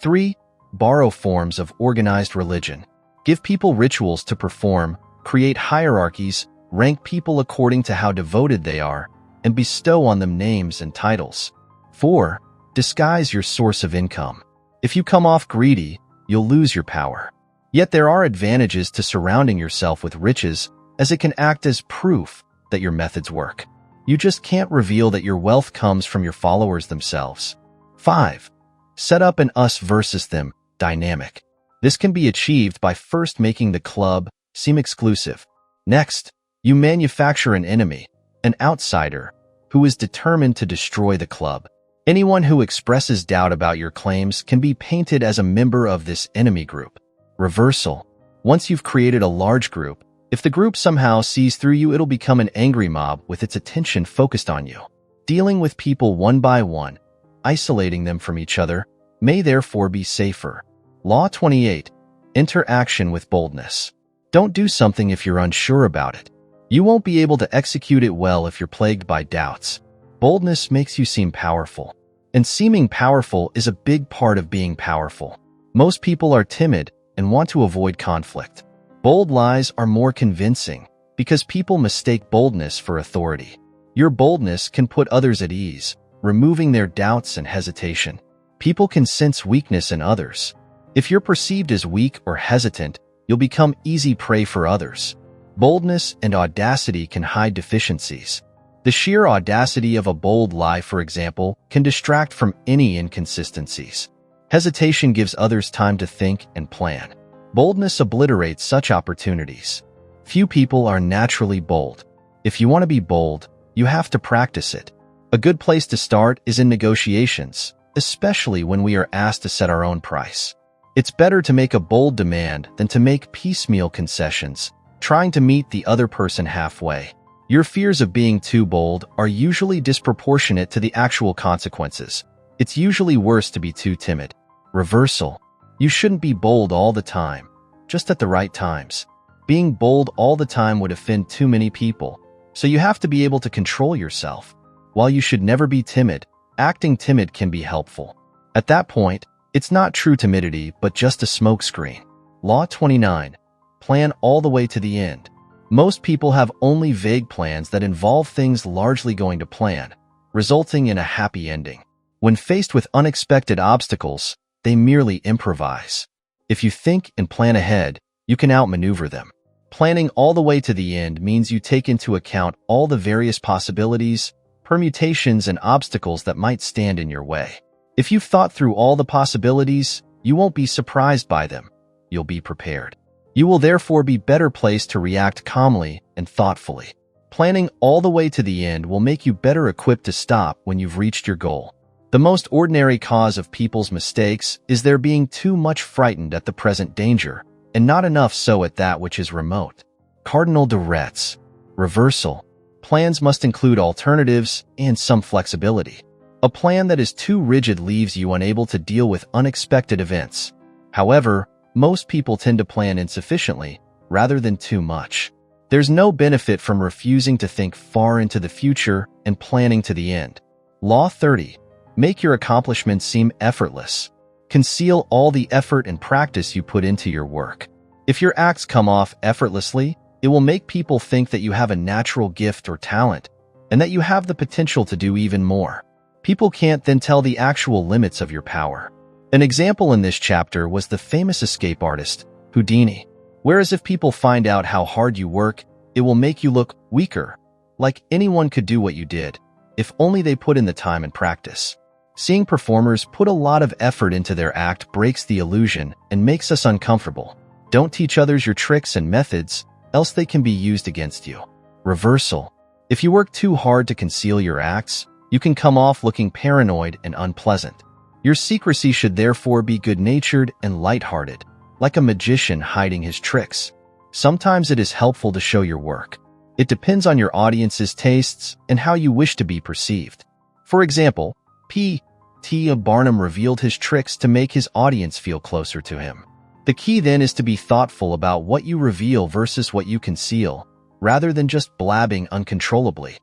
3. Borrow forms of organized religion. Give people rituals to perform, create hierarchies, rank people according to how devoted they are, and bestow on them names and titles. 4. Disguise your source of income. If you come off greedy, you'll lose your power. Yet there are advantages to surrounding yourself with riches, as it can act as proof that your methods work. You just can't reveal that your wealth comes from your followers themselves. 5. Set up an us versus them dynamic. This can be achieved by first making the club seem exclusive. Next, you manufacture an enemy, an outsider, who is determined to destroy the club. Anyone who expresses doubt about your claims can be painted as a member of this enemy group. Reversal. Once you've created a large group, if the group somehow sees through you, it'll become an angry mob with its attention focused on you. Dealing with people one by one, isolating them from each other, may therefore be safer. Law 28. Enter action with boldness. Don't do something if you're unsure about it. You won't be able to execute it well if you're plagued by doubts. Boldness makes you seem powerful. And seeming powerful is a big part of being powerful. Most people are timid and want to avoid conflict. Bold lies are more convincing because people mistake boldness for authority. Your boldness can put others at ease, removing their doubts and hesitation. People can sense weakness in others. If you're perceived as weak or hesitant, you'll become easy prey for others. Boldness and audacity can hide deficiencies. The sheer audacity of a bold lie, for example, can distract from any inconsistencies. Hesitation gives others time to think and plan. Boldness obliterates such opportunities. Few people are naturally bold. If you want to be bold, you have to practice it. A good place to start is in negotiations, especially when we are asked to set our own price. It's better to make a bold demand than to make piecemeal concessions, trying to meet the other person halfway. Your fears of being too bold are usually disproportionate to the actual consequences. It's usually worse to be too timid. Reversal. You shouldn't be bold all the time, just at the right times. Being bold all the time would offend too many people, so you have to be able to control yourself. While you should never be timid, acting timid can be helpful. At that point, it's not true timidity, but just a smokescreen. Law 29. Plan all the way to the end. Most people have only vague plans that involve things largely going to plan, resulting in a happy ending. When faced with unexpected obstacles, they merely improvise. If you think and plan ahead, you can outmaneuver them. Planning all the way to the end means you take into account all the various possibilities, permutations, and obstacles that might stand in your way. If you've thought through all the possibilities, you won't be surprised by them. You'll be prepared. You will therefore be better placed to react calmly and thoughtfully. Planning all the way to the end will make you better equipped to stop when you've reached your goal. The most ordinary cause of people's mistakes is their being too much frightened at the present danger, and not enough so at that which is remote. Cardinal de Retz. Reversal. Plans must include alternatives and some flexibility. A plan that is too rigid leaves you unable to deal with unexpected events. However, most people tend to plan insufficiently, rather than too much. There's no benefit from refusing to think far into the future and planning to the end. Law 30. Make your accomplishments seem effortless. Conceal all the effort and practice you put into your work. If your acts come off effortlessly, it will make people think that you have a natural gift or talent, and that you have the potential to do even more. People can't then tell the actual limits of your power. An example in this chapter was the famous escape artist, Houdini. Whereas if people find out how hard you work, it will make you look weaker, like anyone could do what you did, if only they put in the time and practice. Seeing performers put a lot of effort into their act breaks the illusion and makes us uncomfortable. Don't teach others your tricks and methods, else they can be used against you. Reversal. If you work too hard to conceal your acts, You can come off looking paranoid and unpleasant. Your secrecy should therefore be good-natured and lighthearted, like a magician hiding his tricks. Sometimes it is helpful to show your work. It depends on your audience's tastes and how you wish to be perceived. For example, P.T. Barnum revealed his tricks to make his audience feel closer to him. The key then is to be thoughtful about what you reveal versus what you conceal, rather than just blabbing uncontrollably.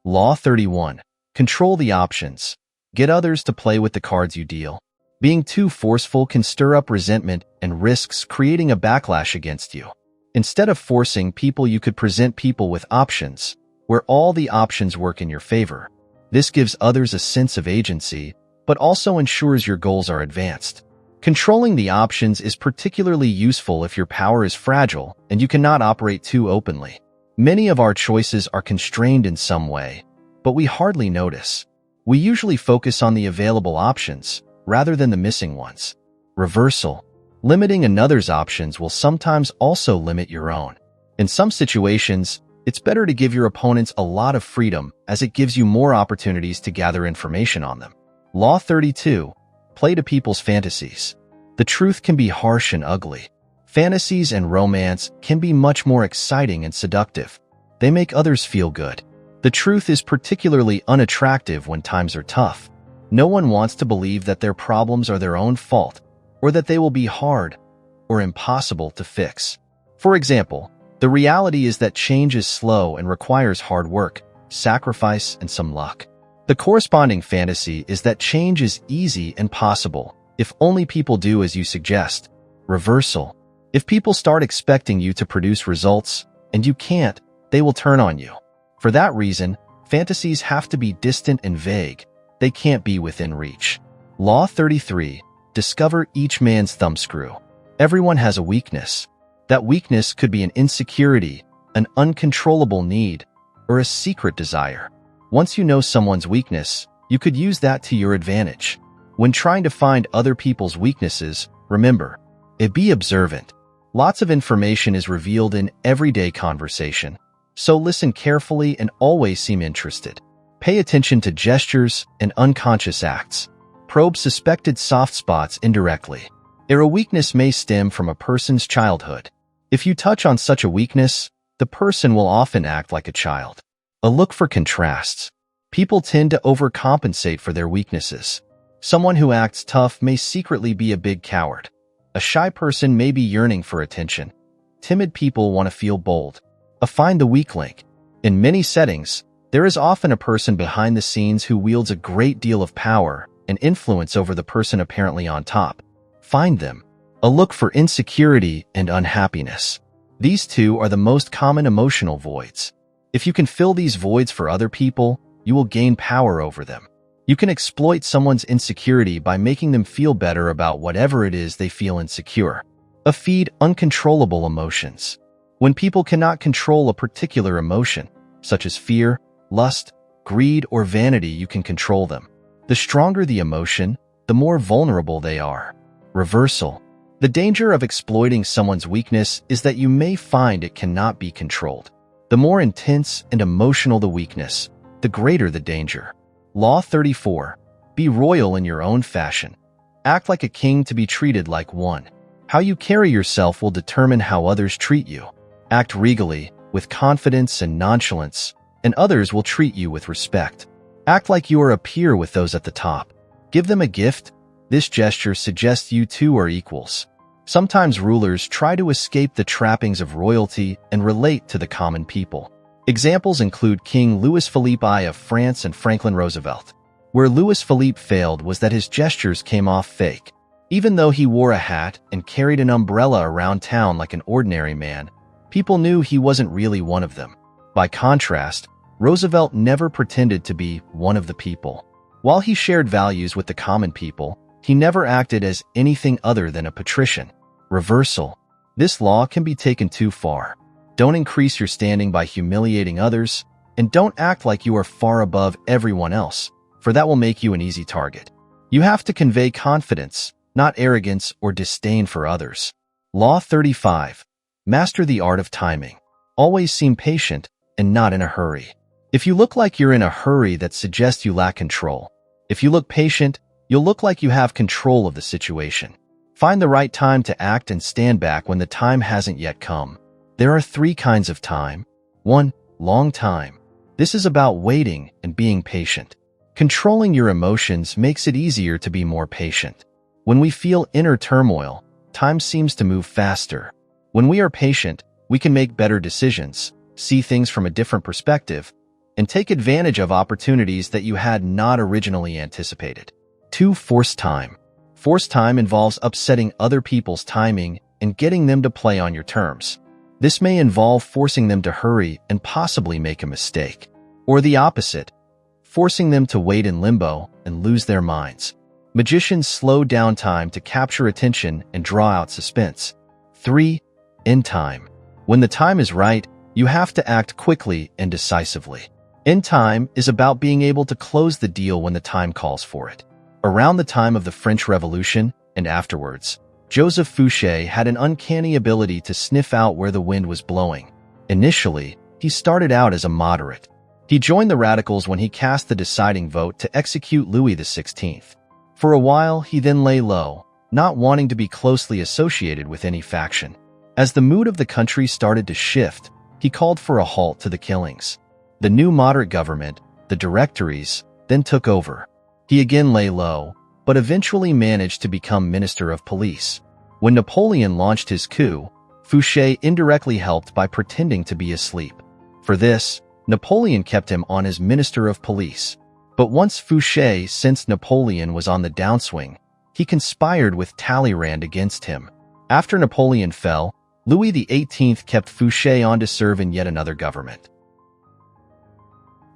Law 31. Control the options. Get others to play with the cards you deal. Being too forceful can stir up resentment and risks creating a backlash against you. Instead of forcing people, you could present people with options, where all the options work in your favor. This gives others a sense of agency, but also ensures your goals are advanced. Controlling the options is particularly useful if your power is fragile and you cannot operate too openly. Many of our choices are constrained in some way, but we hardly notice. We usually focus on the available options, rather than the missing ones. Reversal. Limiting another's options will sometimes also limit your own. In some situations, it's better to give your opponents a lot of freedom, as it gives you more opportunities to gather information on them. Law 32. Play to people's fantasies. The truth can be harsh and ugly. Fantasies and romance can be much more exciting and seductive. They make others feel good. The truth is particularly unattractive when times are tough. No one wants to believe that their problems are their own fault, or that they will be hard or impossible to fix. For example, the reality is that change is slow and requires hard work, sacrifice, and some luck. The corresponding fantasy is that change is easy and possible, if only people do as you suggest. Reversal. If people start expecting you to produce results, and you can't, they will turn on you. For that reason, fantasies have to be distant and vague. They can't be within reach. Law 33. Discover each man's thumbscrew. Everyone has a weakness. That weakness could be an insecurity, an uncontrollable need, or a secret desire. Once you know someone's weakness, you could use that to your advantage. When trying to find other people's weaknesses, remember, be observant. Lots of information is revealed in everyday conversation, so listen carefully and always seem interested. Pay attention to gestures and unconscious acts. Probe suspected soft spots indirectly. A weakness may stem from a person's childhood. If you touch on such a weakness, the person will often act like a child. Look for contrasts. People tend to overcompensate for their weaknesses. Someone who acts tough may secretly be a big coward. A shy person may be yearning for attention. Timid people want to feel bold. Find the weak link. In many settings, there is often a person behind the scenes who wields a great deal of power and influence over the person apparently on top. Find them. Look for insecurity and unhappiness. These two are the most common emotional voids. If you can fill these voids for other people, you will gain power over them. You can exploit someone's insecurity by making them feel better about whatever it is they feel insecure. Feed uncontrollable emotions. When people cannot control a particular emotion, such as fear, lust, greed, or vanity, you can control them. The stronger the emotion, the more vulnerable they are. Reversal. The danger of exploiting someone's weakness is that you may find it cannot be controlled. The more intense and emotional the weakness, the greater the danger. Law 34. Be royal in your own fashion. Act like a king to be treated like one. How you carry yourself will determine how others treat you. Act regally, with confidence and nonchalance, and others will treat you with respect. Act like you are a peer with those at the top. Give them a gift. This gesture suggests you two are equals. Sometimes rulers try to escape the trappings of royalty and relate to the common people. Examples include King Louis Philippe I of France and Franklin Roosevelt. Where Louis Philippe failed was that his gestures came off fake. Even though he wore a hat and carried an umbrella around town like an ordinary man, people knew he wasn't really one of them. By contrast, Roosevelt never pretended to be one of the people. While he shared values with the common people, he never acted as anything other than a patrician. Reversal. This law can be taken too far. Don't increase your standing by humiliating others, and don't act like you are far above everyone else, for that will make you an easy target. You have to convey confidence, not arrogance or disdain for others. Law 35. Master the art of timing. Always seem patient and not in a hurry. If you look like you're in a hurry, that suggests you lack control. If you look patient, you'll look like you have control of the situation. Find the right time to act and stand back when the time hasn't yet come. There are 3 kinds of time. 1. Long time. This is about waiting and being patient. Controlling your emotions makes it easier to be more patient. When we feel inner turmoil, time seems to move faster. When we are patient, we can make better decisions, see things from a different perspective, and take advantage of opportunities that you had not originally anticipated. 2. Forced time. Forced time involves upsetting other people's timing and getting them to play on your terms. This may involve forcing them to hurry and possibly make a mistake. Or the opposite, forcing them to wait in limbo and lose their minds. Magicians slow down time to capture attention and draw out suspense. 3. End time. When the time is right, you have to act quickly and decisively. End time is about being able to close the deal when the time calls for it. Around the time of the French Revolution and afterwards, Joseph Fouché had an uncanny ability to sniff out where the wind was blowing. Initially, he started out as a moderate. He joined the radicals when he cast the deciding vote to execute Louis XVI. For a while, he then lay low, not wanting to be closely associated with any faction. As the mood of the country started to shift, he called for a halt to the killings. The new moderate government, the Directories, then took over. He again lay low, but eventually managed to become Minister of Police. When Napoleon launched his coup, Fouché indirectly helped by pretending to be asleep. For this, Napoleon kept him on as Minister of Police. But once Fouché sensed Napoleon was on the downswing, he conspired with Talleyrand against him. After Napoleon fell, Louis XVIII kept Fouché on to serve in yet another government.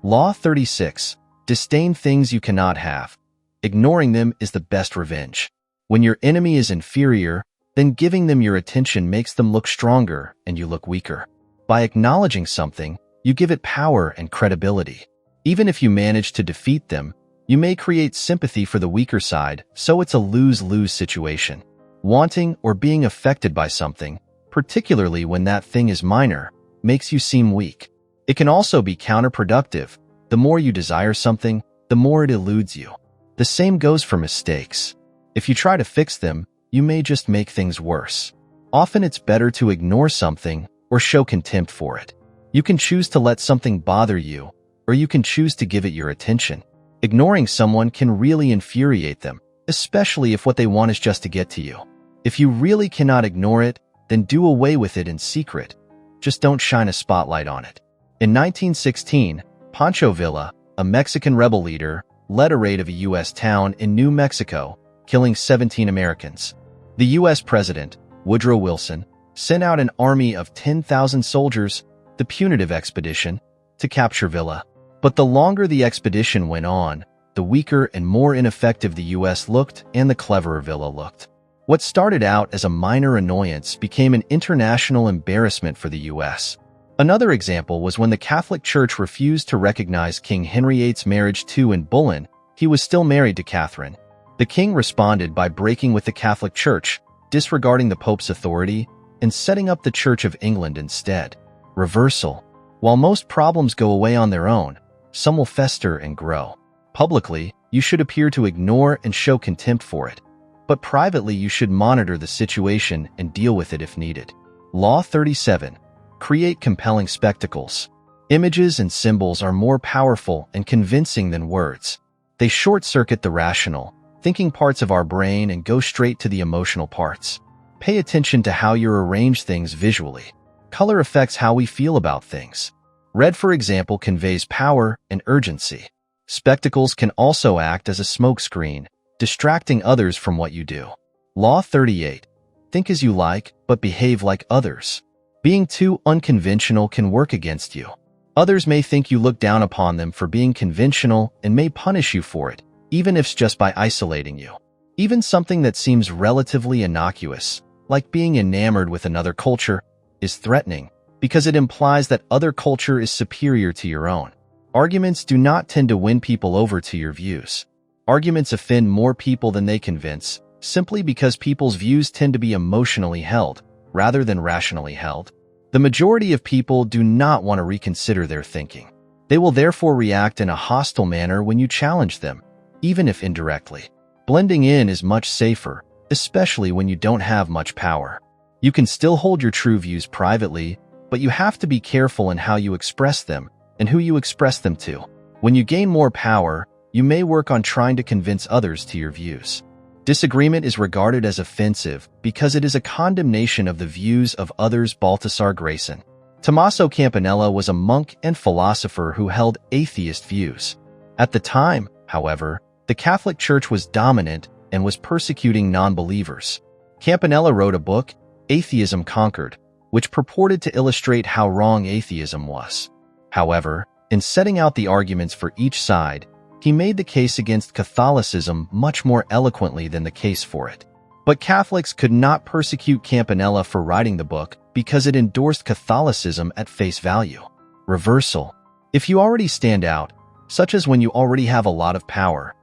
Law 36. Disdain things you cannot have. Ignoring them is the best revenge. When your enemy is inferior, then giving them your attention makes them look stronger and you look weaker. By acknowledging something, you give it power and credibility. Even if you manage to defeat them, you may create sympathy for the weaker side, so it's a lose-lose situation. Wanting or being affected by something, particularly when that thing is minor, makes you seem weak. It can also be counterproductive. The more you desire something, the more it eludes you. The same goes for mistakes. If you try to fix them, you may just make things worse. Often it's better to ignore something or show contempt for it. You can choose to let something bother you, or you can choose to give it your attention. Ignoring someone can really infuriate them, especially if what they want is just to get to you. If you really cannot ignore it, then do away with it in secret. Just don't shine a spotlight on it. In 1916, Pancho Villa, a Mexican rebel leader, led a raid of a U.S. town in New Mexico, killing 17 Americans. The U.S. President, Woodrow Wilson, sent out an army of 10,000 soldiers, the punitive expedition, to capture Villa. But the longer the expedition went on, the weaker and more ineffective the U.S. looked and the cleverer Villa looked. What started out as a minor annoyance became an international embarrassment for the U.S. Another example was when the Catholic Church refused to recognize King Henry VIII's marriage to and Bullen. He was still married to Catherine. The king responded by breaking with the Catholic Church, disregarding the Pope's authority, and setting up the Church of England instead. Reversal. While most problems go away on their own, some will fester and grow. Publicly, you should appear to ignore and show contempt for it. But privately, you should monitor the situation and deal with it if needed. Law 37. Create compelling spectacles. Images and symbols are more powerful and convincing than words. They short-circuit the rational, thinking parts of our brain and go straight to the emotional parts. Pay attention to how you arrange things visually. Color affects how we feel about things. Red, for example, conveys power and urgency. Spectacles can also act as a smokescreen, distracting others from what you do. Law 38. Think as you like, but behave like others. Being too unconventional can work against you. Others may think you look down upon them for being conventional and may punish you for it, even if it's just by isolating you. Even something that seems relatively innocuous, like being enamored with another culture, is threatening because it implies that other culture is superior to your own. Arguments do not tend to win people over to your views. Arguments offend more people than they convince, simply because people's views tend to be emotionally held, rather than rationally held. The majority of people do not want to reconsider their thinking. They will therefore react in a hostile manner when you challenge them, even if indirectly. Blending in is much safer, especially when you don't have much power. You can still hold your true views privately, but you have to be careful in how you express them and who you express them to. When you gain more power, you may work on trying to convince others to your views. Disagreement is regarded as offensive because it is a condemnation of the views of others. Baltasar Grayson. Tommaso Campanella was a monk and philosopher who held atheist views. At the time, however, the Catholic Church was dominant and was persecuting non-believers. Campanella wrote a book, Atheism Conquered, which purported to illustrate how wrong atheism was. However, in setting out the arguments for each side, he made the case against Catholicism much more eloquently than the case for it. But Catholics could not persecute Campanella for writing the book because it endorsed Catholicism at face value. Reversal. If you already stand out, such as when you already have a lot of power,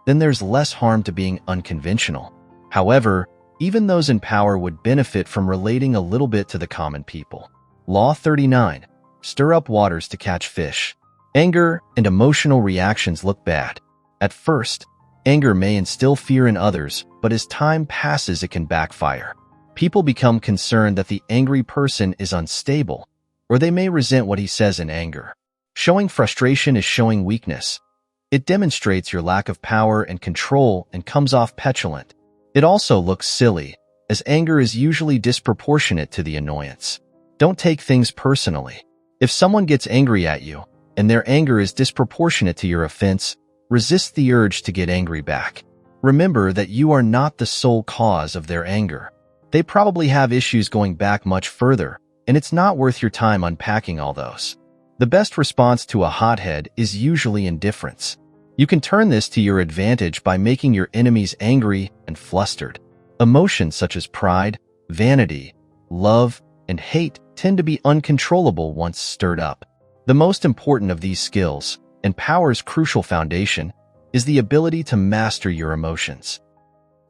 then there's less harm to being unconventional. However, even those in power would benefit from relating a little bit to the common people. Law 39. Stir up waters to catch fish. Anger and emotional reactions look bad. At first, anger may instill fear in others, but as time passes it can backfire. People become concerned that the angry person is unstable, or they may resent what he says in anger. Showing frustration is showing weakness. It demonstrates your lack of power and control and comes off petulant. It also looks silly, as anger is usually disproportionate to the annoyance. Don't take things personally. If someone gets angry at you, and their anger is disproportionate to your offense, resist the urge to get angry back. Remember that you are not the sole cause of their anger. They probably have issues going back much further, and it's not worth your time unpacking all those. The best response to a hothead is usually indifference. You can turn this to your advantage by making your enemies angry and flustered. Emotions such as pride, vanity, love, and hate tend to be uncontrollable once stirred up. The most important of these skills, and power's crucial foundation, is the ability to master your emotions.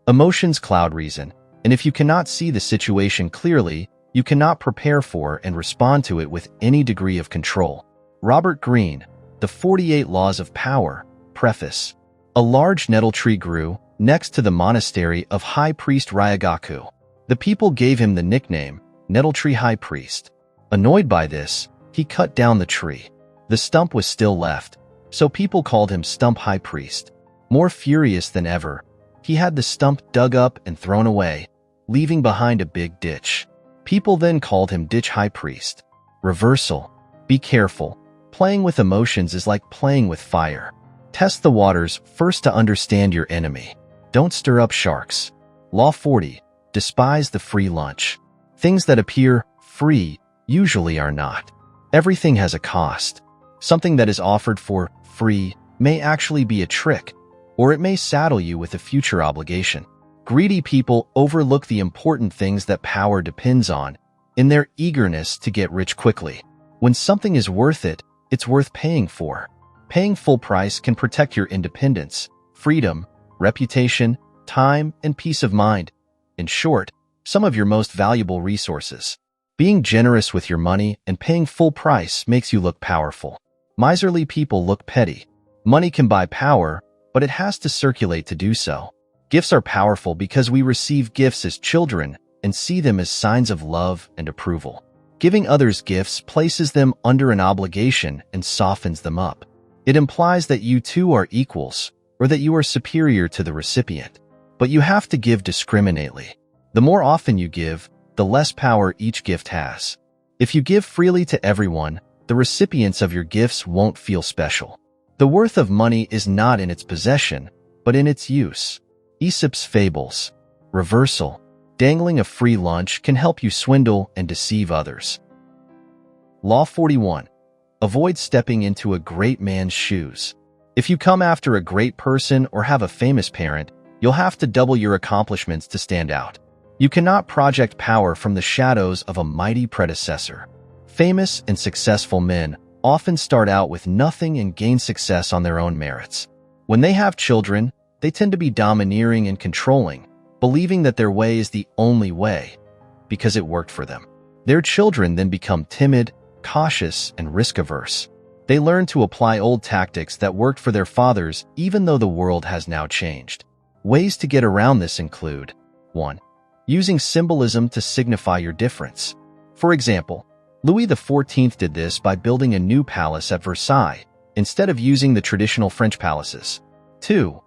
Emotions cloud reason, and if you cannot see the situation clearly, you cannot prepare for and respond to it with any degree of control. Robert Greene, The 48 Laws of Power, Preface. A large nettle tree grew next to the monastery of High Priest Ryagaku. The people gave him the nickname Nettle Tree High Priest. Annoyed by this, he cut down the tree. The stump was still left, so people called him Stump High Priest. More furious than ever, he had the stump dug up and thrown away, leaving behind a big ditch. People then called him Ditch High Priest. Reversal. Be careful. Playing with emotions is like playing with fire. Test the waters first to understand your enemy. Don't stir up sharks. Law 40. Despise the free lunch. Things that appear free usually are not. Everything has a cost. Something that is offered for free may actually be a trick, or it may saddle you with a future obligation. Greedy people overlook the important things that power depends on in their eagerness to get rich quickly. When something is worth it, it's worth paying for. Paying full price can protect your independence, freedom, reputation, time, and peace of mind. In short, some of your most valuable resources. Being generous with your money and paying full price makes you look powerful. Miserly people look petty. Money can buy power, but it has to circulate to do so. Gifts are powerful because we receive gifts as children and see them as signs of love and approval. Giving others gifts places them under an obligation and softens them up. It implies that you two are equals, or that you are superior to the recipient. But you have to give discriminately. The more often you give, the less power each gift has. If you give freely to everyone, the recipients of your gifts won't feel special. The worth of money is not in its possession, but in its use. Aesop's Fables. Reversal. Dangling a free lunch can help you swindle and deceive others. Law 41. Avoid stepping into a great man's shoes. If you come after a great person or have a famous parent, you'll have to double your accomplishments to stand out. You cannot project power from the shadows of a mighty predecessor. Famous and successful men often start out with nothing and gain success on their own merits. When they have children, they tend to be domineering and controlling, believing that their way is the only way, because it worked for them. Their children then become timid, cautious, and risk-averse. They learn to apply old tactics that worked for their fathers even though the world has now changed. Ways to get around this include 1. Using symbolism to signify your difference. For example, Louis XIV did this by building a new palace at Versailles instead of using the traditional French palaces. 2.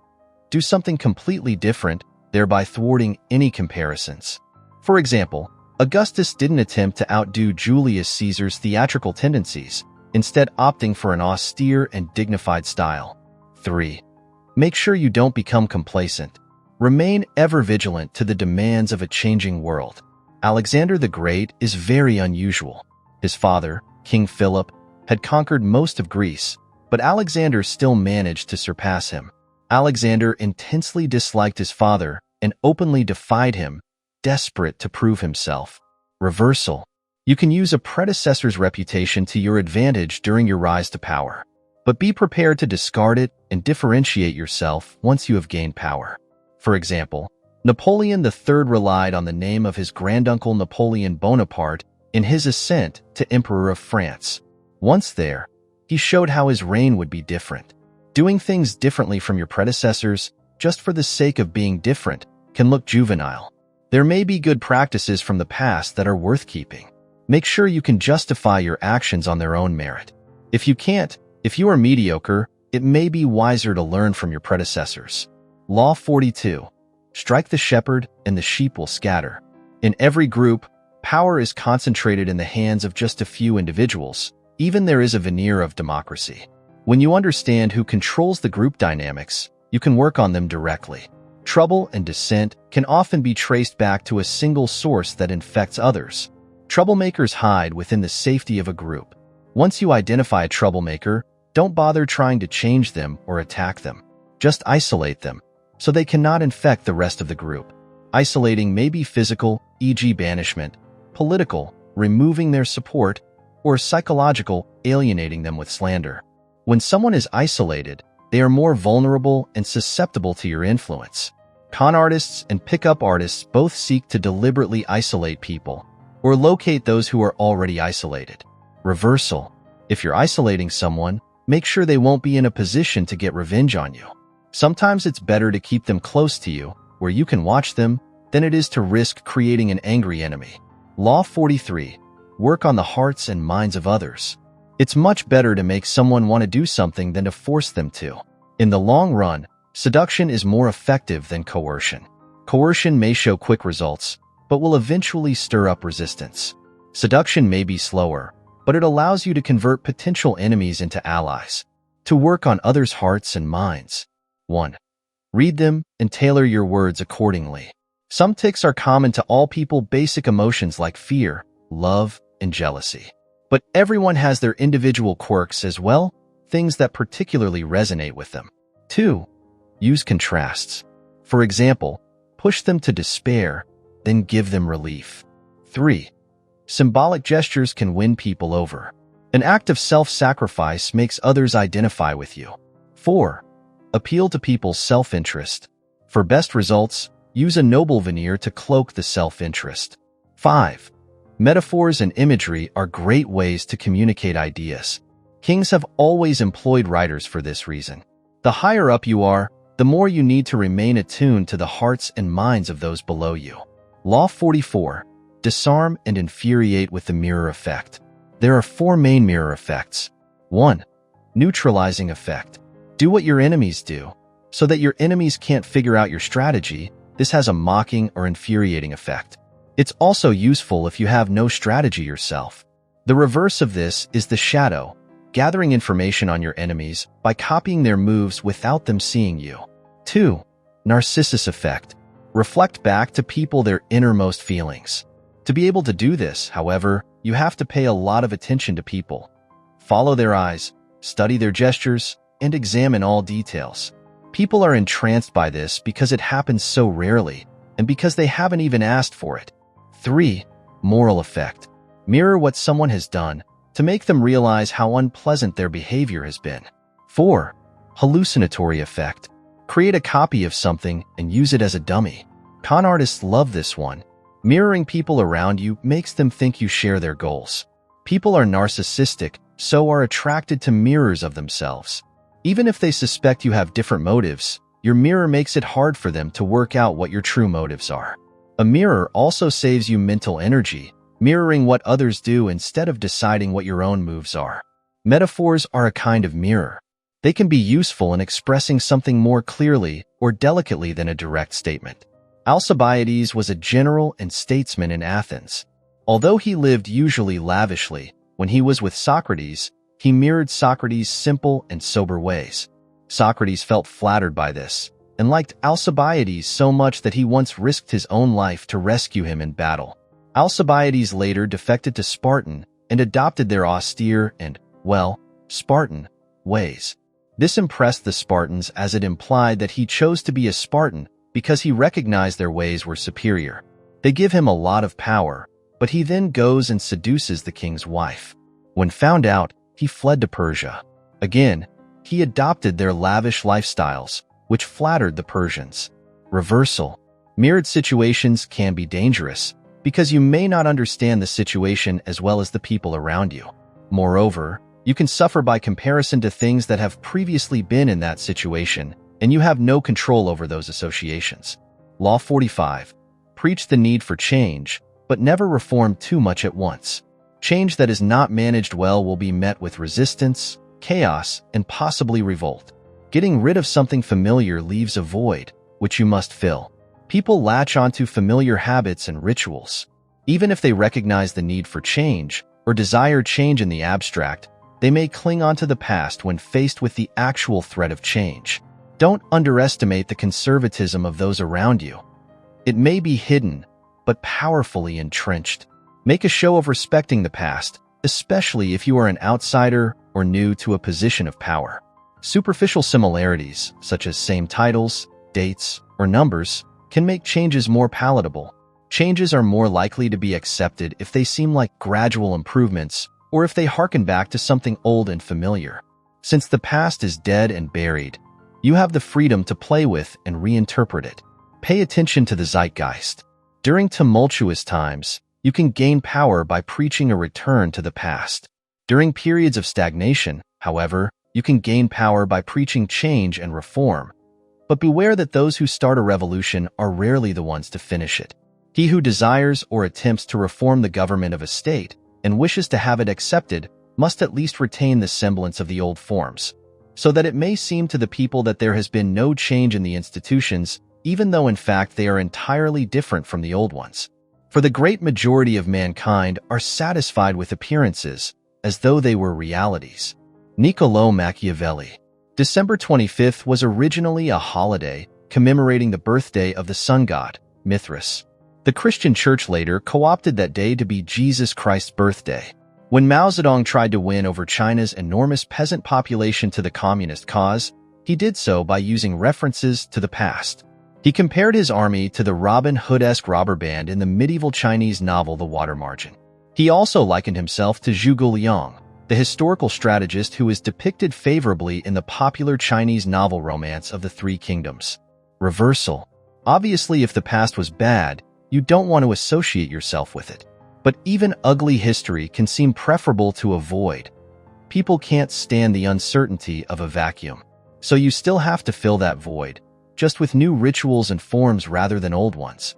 Do something completely different, thereby thwarting any comparisons. For example, Augustus didn't attempt to outdo Julius Caesar's theatrical tendencies, instead opting for an austere and dignified style. 3. Make sure you don't become complacent. Remain ever vigilant to the demands of a changing world. Alexander the Great is very unusual. His father, King Philip, had conquered most of Greece, but Alexander still managed to surpass him. Alexander intensely disliked his father and openly defied him, desperate to prove himself. Reversal. You can use a predecessor's reputation to your advantage during your rise to power, but be prepared to discard it and differentiate yourself once you have gained power. For example, Napoleon III relied on the name of his granduncle Napoleon Bonaparte in his ascent to Emperor of France. Once there, he showed how his reign would be different. Doing things differently from your predecessors, just for the sake of being different, can look juvenile. There may be good practices from the past that are worth keeping. Make sure you can justify your actions on their own merit. If you can't, if you are mediocre, it may be wiser to learn from your predecessors. Law 42. Strike the shepherd and the sheep will scatter. In every group, power is concentrated in the hands of just a few individuals, even there is a veneer of democracy. When you understand who controls the group dynamics, you can work on them directly. Trouble and dissent can often be traced back to a single source that infects others. Troublemakers hide within the safety of a group. Once you identify a troublemaker, don't bother trying to change them or attack them. Just isolate them, so they cannot infect the rest of the group. Isolating may be physical, e.g. banishment, political, removing their support, or psychological, alienating them with slander. When someone is isolated, they are more vulnerable and susceptible to your influence. Con artists and pickup artists both seek to deliberately isolate people, or locate those who are already isolated. Reversal. If you're isolating someone, make sure they won't be in a position to get revenge on you. Sometimes it's better to keep them close to you, where you can watch them, than it is to risk creating an angry enemy. Law 43. Work on the hearts and minds of others. It's much better to make someone want to do something than to force them to. In the long run, seduction is more effective than coercion. Coercion may show quick results, but will eventually stir up resistance. Seduction may be slower, but it allows you to convert potential enemies into allies. To work on others' hearts and minds. 1. Read them and tailor your words accordingly. Some tics are common to all people: basic emotions like fear, love, and jealousy. But everyone has their individual quirks as well, things that particularly resonate with them. 2. Use contrasts. For example, push them to despair, then give them relief. 3. Symbolic gestures can win people over. An act of self-sacrifice makes others identify with you. 4. Appeal to people's self-interest. For best results, use a noble veneer to cloak the self-interest. 5. Metaphors and imagery are great ways to communicate ideas. Kings have always employed writers for this reason. The higher up you are, the more you need to remain attuned to the hearts and minds of those below you. Law 44. Disarm and infuriate with the mirror effect. There are 4 main mirror effects. 1. Neutralizing effect. Do what your enemies do, so that your enemies can't figure out your strategy. This has a mocking or infuriating effect. It's also useful if you have no strategy yourself. The reverse of this is the shadow, gathering information on your enemies by copying their moves without them seeing you. 2. Narcissus effect. Reflect back to people their innermost feelings. To be able to do this, however, you have to pay a lot of attention to people. Follow their eyes, study their gestures, and examine all details. People are entranced by this because it happens so rarely, and because they haven't even asked for it. 3. Moral effect. Mirror what someone has done to make them realize how unpleasant their behavior has been. 4. Hallucinatory effect. Create a copy of something and use it as a dummy. Con artists love this one. Mirroring people around you makes them think you share their goals. People are narcissistic, so are attracted to mirrors of themselves. Even if they suspect you have different motives, your mirror makes it hard for them to work out what your true motives are. A mirror also saves you mental energy, mirroring what others do instead of deciding what your own moves are. Metaphors are a kind of mirror. They can be useful in expressing something more clearly or delicately than a direct statement. Alcibiades was a general and statesman in Athens. Although he lived usually lavishly, when he was with Socrates, he mirrored Socrates' simple and sober ways. Socrates felt flattered by this, and liked Alcibiades so much that he once risked his own life to rescue him in battle. Alcibiades later defected to Spartan and adopted their austere and, well, Spartan ways. This impressed the Spartans as it implied that he chose to be a Spartan because he recognized their ways were superior. They give him a lot of power, but he then goes and seduces the king's wife. When found out, he fled to Persia. Again, he adopted their lavish lifestyles, which flattered the Persians. Reversal. Mirrored situations can be dangerous because you may not understand the situation as well as the people around you. Moreover, you can suffer by comparison to things that have previously been in that situation, and you have no control over those associations. Law 45. Preach the need for change, but never reform too much at once. Change that is not managed well will be met with resistance, chaos, and possibly revolt. Getting rid of something familiar leaves a void, which you must fill. People latch onto familiar habits and rituals. Even if they recognize the need for change or desire change in the abstract, they may cling onto the past when faced with the actual threat of change. Don't underestimate the conservatism of those around you. It may be hidden, but powerfully entrenched. Make a show of respecting the past, especially if you are an outsider or new to a position of power. Superficial similarities, such as same titles, dates, or numbers, can make changes more palatable. Changes are more likely to be accepted if they seem like gradual improvements or if they harken back to something old and familiar. Since the past is dead and buried, you have the freedom to play with and reinterpret it. Pay attention to the zeitgeist. During tumultuous times, you can gain power by preaching a return to the past. During periods of stagnation, however, you can gain power by preaching change and reform. But beware that those who start a revolution are rarely the ones to finish it. He who desires or attempts to reform the government of a state and wishes to have it accepted must at least retain the semblance of the old forms, so that it may seem to the people that there has been no change in the institutions, even though in fact they are entirely different from the old ones. For the great majority of mankind are satisfied with appearances, as though they were realities. Niccolò Machiavelli. December 25th was originally a holiday commemorating the birthday of the sun god, Mithras. The Christian Church later co-opted that day to be Jesus Christ's birthday. When Mao Zedong tried to win over China's enormous peasant population to the communist cause, he did so by using references to the past. He compared his army to the Robin Hood-esque robber band in the medieval Chinese novel The Water Margin. He also likened himself to Zhuge Liang, the historical strategist who is depicted favorably in the popular Chinese novel romance of the Three Kingdoms. Reversal. Obviously, if the past was bad, you don't want to associate yourself with it. But even ugly history can seem preferable to avoid. People can't stand the uncertainty of a vacuum. So you still have to fill that void, just with new rituals and forms rather than old ones.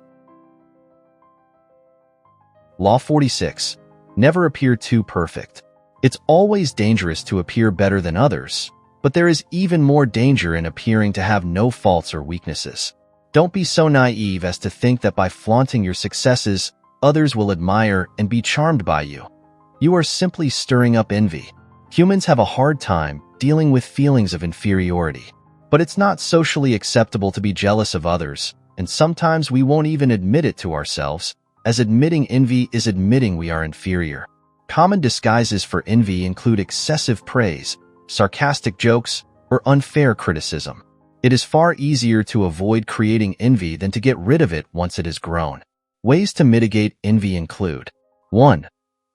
Law 46. Never appear too perfect. It's always dangerous to appear better than others, but there is even more danger in appearing to have no faults or weaknesses. Don't be so naive as to think that by flaunting your successes, others will admire and be charmed by you. You are simply stirring up envy. Humans have a hard time dealing with feelings of inferiority. But it's not socially acceptable to be jealous of others, and sometimes we won't even admit it to ourselves, as admitting envy is admitting we are inferior. Common disguises for envy include excessive praise, sarcastic jokes, or unfair criticism. It is far easier to avoid creating envy than to get rid of it once it has grown. Ways to mitigate envy include: 1.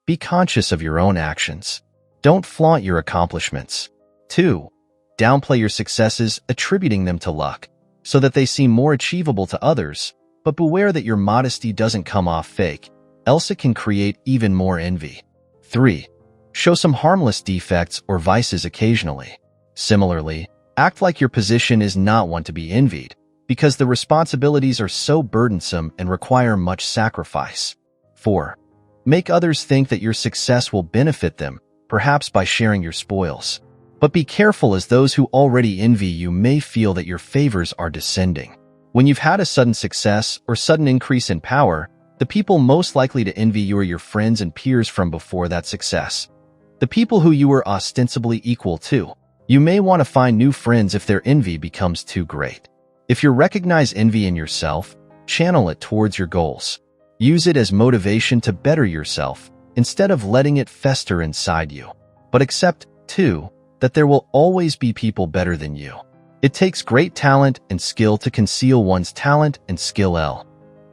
Be conscious of your own actions. Don't flaunt your accomplishments. 2. Downplay your successes, attributing them to luck, so that they seem more achievable to others, but beware that your modesty doesn't come off fake, else it can create even more envy. 3. Show some harmless defects or vices occasionally. Similarly, act like your position is not one to be envied, because the responsibilities are so burdensome and require much sacrifice. 4. Make others think that your success will benefit them, perhaps by sharing your spoils. But be careful, as those who already envy you may feel that your favors are descending. When you've had a sudden success or sudden increase in power, the people most likely to envy you are your friends and peers from before that success. The people who you were ostensibly equal to. You may want to find new friends if their envy becomes too great. If you recognize envy in yourself, channel it towards your goals. Use it as motivation to better yourself, instead of letting it fester inside you. But accept, too, that there will always be people better than you. It takes great talent and skill to conceal one's talent and skill. L.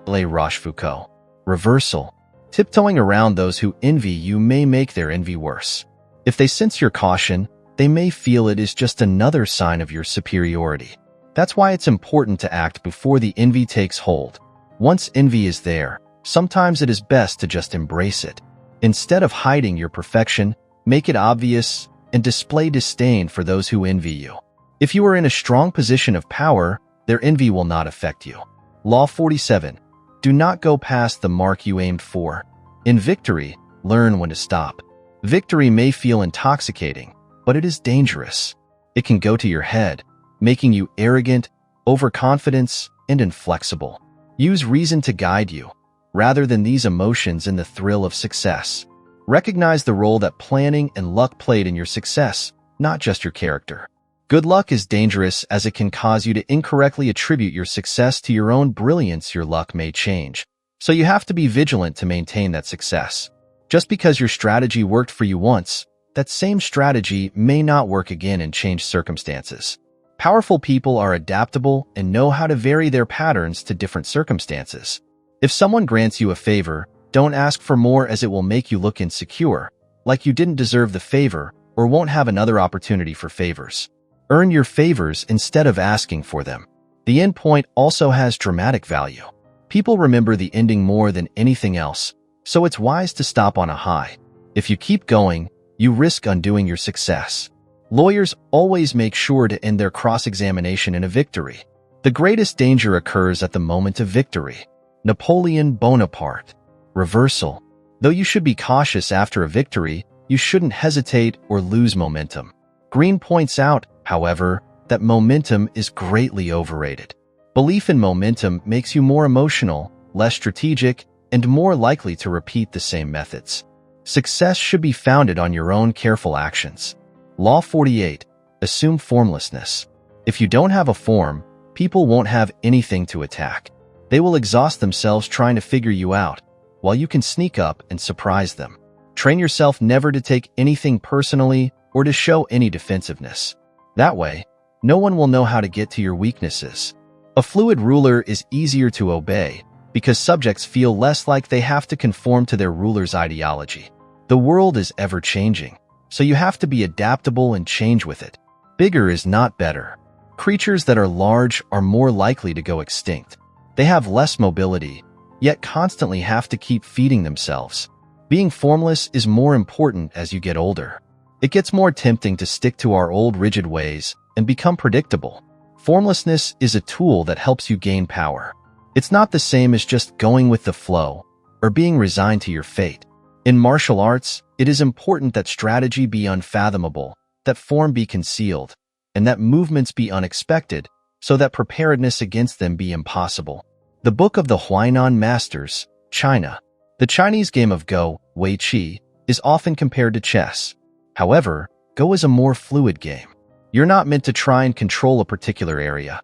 Rochefoucauld. Reversal. Tiptoeing around those who envy you may make their envy worse. If they sense your caution, they may feel it is just another sign of your superiority. That's why it's important to act before the envy takes hold. Once envy is there, sometimes it is best to just embrace it. Instead of hiding your perfection, make it obvious and display disdain for those who envy you. If you are in a strong position of power, their envy will not affect you. Law 47. Do not go past the mark you aimed for. In victory, learn when to stop. Victory may feel intoxicating, but it is dangerous. It can go to your head, making you arrogant, overconfident, and inflexible. Use reason to guide you, rather than these emotions in the thrill of success. Recognize the role that planning and luck played in your success, not just your character. Good luck is dangerous as it can cause you to incorrectly attribute your success to your own brilliance. Your luck may change, so you have to be vigilant to maintain that success. Just because your strategy worked for you once, that same strategy may not work again in changed circumstances. Powerful people are adaptable and know how to vary their patterns to different circumstances. If someone grants you a favor, don't ask for more, as it will make you look insecure, like you didn't deserve the favor or won't have another opportunity for favors. Earn your favors instead of asking for them. The end point also has dramatic value. People remember the ending more than anything else, so it's wise to stop on a high. If you keep going, you risk undoing your success. Lawyers always make sure to end their cross-examination in a victory. The greatest danger occurs at the moment of victory. Napoleon Bonaparte. Reversal. Though you should be cautious after a victory, you shouldn't hesitate or lose momentum. Greene points out, however, that momentum is greatly overrated. Belief in momentum makes you more emotional, less strategic, and more likely to repeat the same methods. Success should be founded on your own careful actions. Law 48. Assume formlessness. If you don't have a form, people won't have anything to attack. They will exhaust themselves trying to figure you out, while you can sneak up and surprise them. Train yourself never to take anything personally or to show any defensiveness. That way, no one will know how to get to your weaknesses. A fluid ruler is easier to obey because subjects feel less like they have to conform to their ruler's ideology. The world is ever-changing, so you have to be adaptable and change with it. Bigger is not better. Creatures that are large are more likely to go extinct. They have less mobility, yet constantly have to keep feeding themselves. Being formless is more important as you get older. It gets more tempting to stick to our old rigid ways and become predictable. Formlessness is a tool that helps you gain power. It's not the same as just going with the flow or being resigned to your fate. In martial arts, it is important that strategy be unfathomable, that form be concealed, and that movements be unexpected, so that preparedness against them be impossible. The Book of the Huainan Masters, China. The Chinese game of Go, Wei Qi, is often compared to chess. However, Go is a more fluid game. You're not meant to try and control a particular area.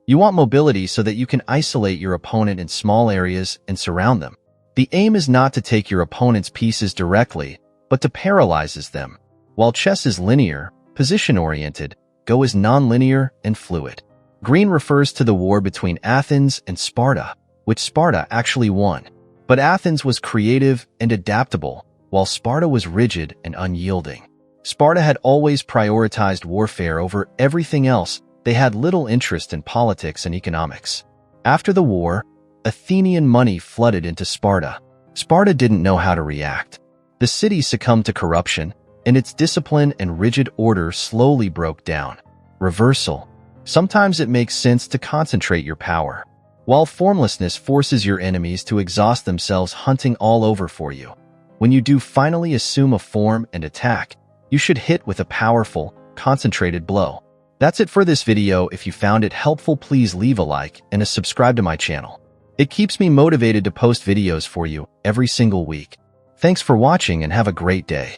You want mobility so that you can isolate your opponent in small areas and surround them. The aim is not to take your opponent's pieces directly, but to paralyze them. While chess is linear, position-oriented, Go is non-linear and fluid. Greene refers to the war between Athens and Sparta, which Sparta actually won. But Athens was creative and adaptable, while Sparta was rigid and unyielding. Sparta had always prioritized warfare over everything else. They had little interest in politics and economics. After the war, Athenian money flooded into Sparta. Sparta didn't know how to react. The city succumbed to corruption, and its discipline and rigid order slowly broke down. Reversal. Sometimes it makes sense to concentrate your power, while formlessness forces your enemies to exhaust themselves hunting all over for you. When you do finally assume a form and attack, you should hit with a powerful, concentrated blow. That's it for this video. If you found it helpful, please leave a like and subscribe to my channel. It keeps me motivated to post videos for you every single week. Thanks for watching and have a great day.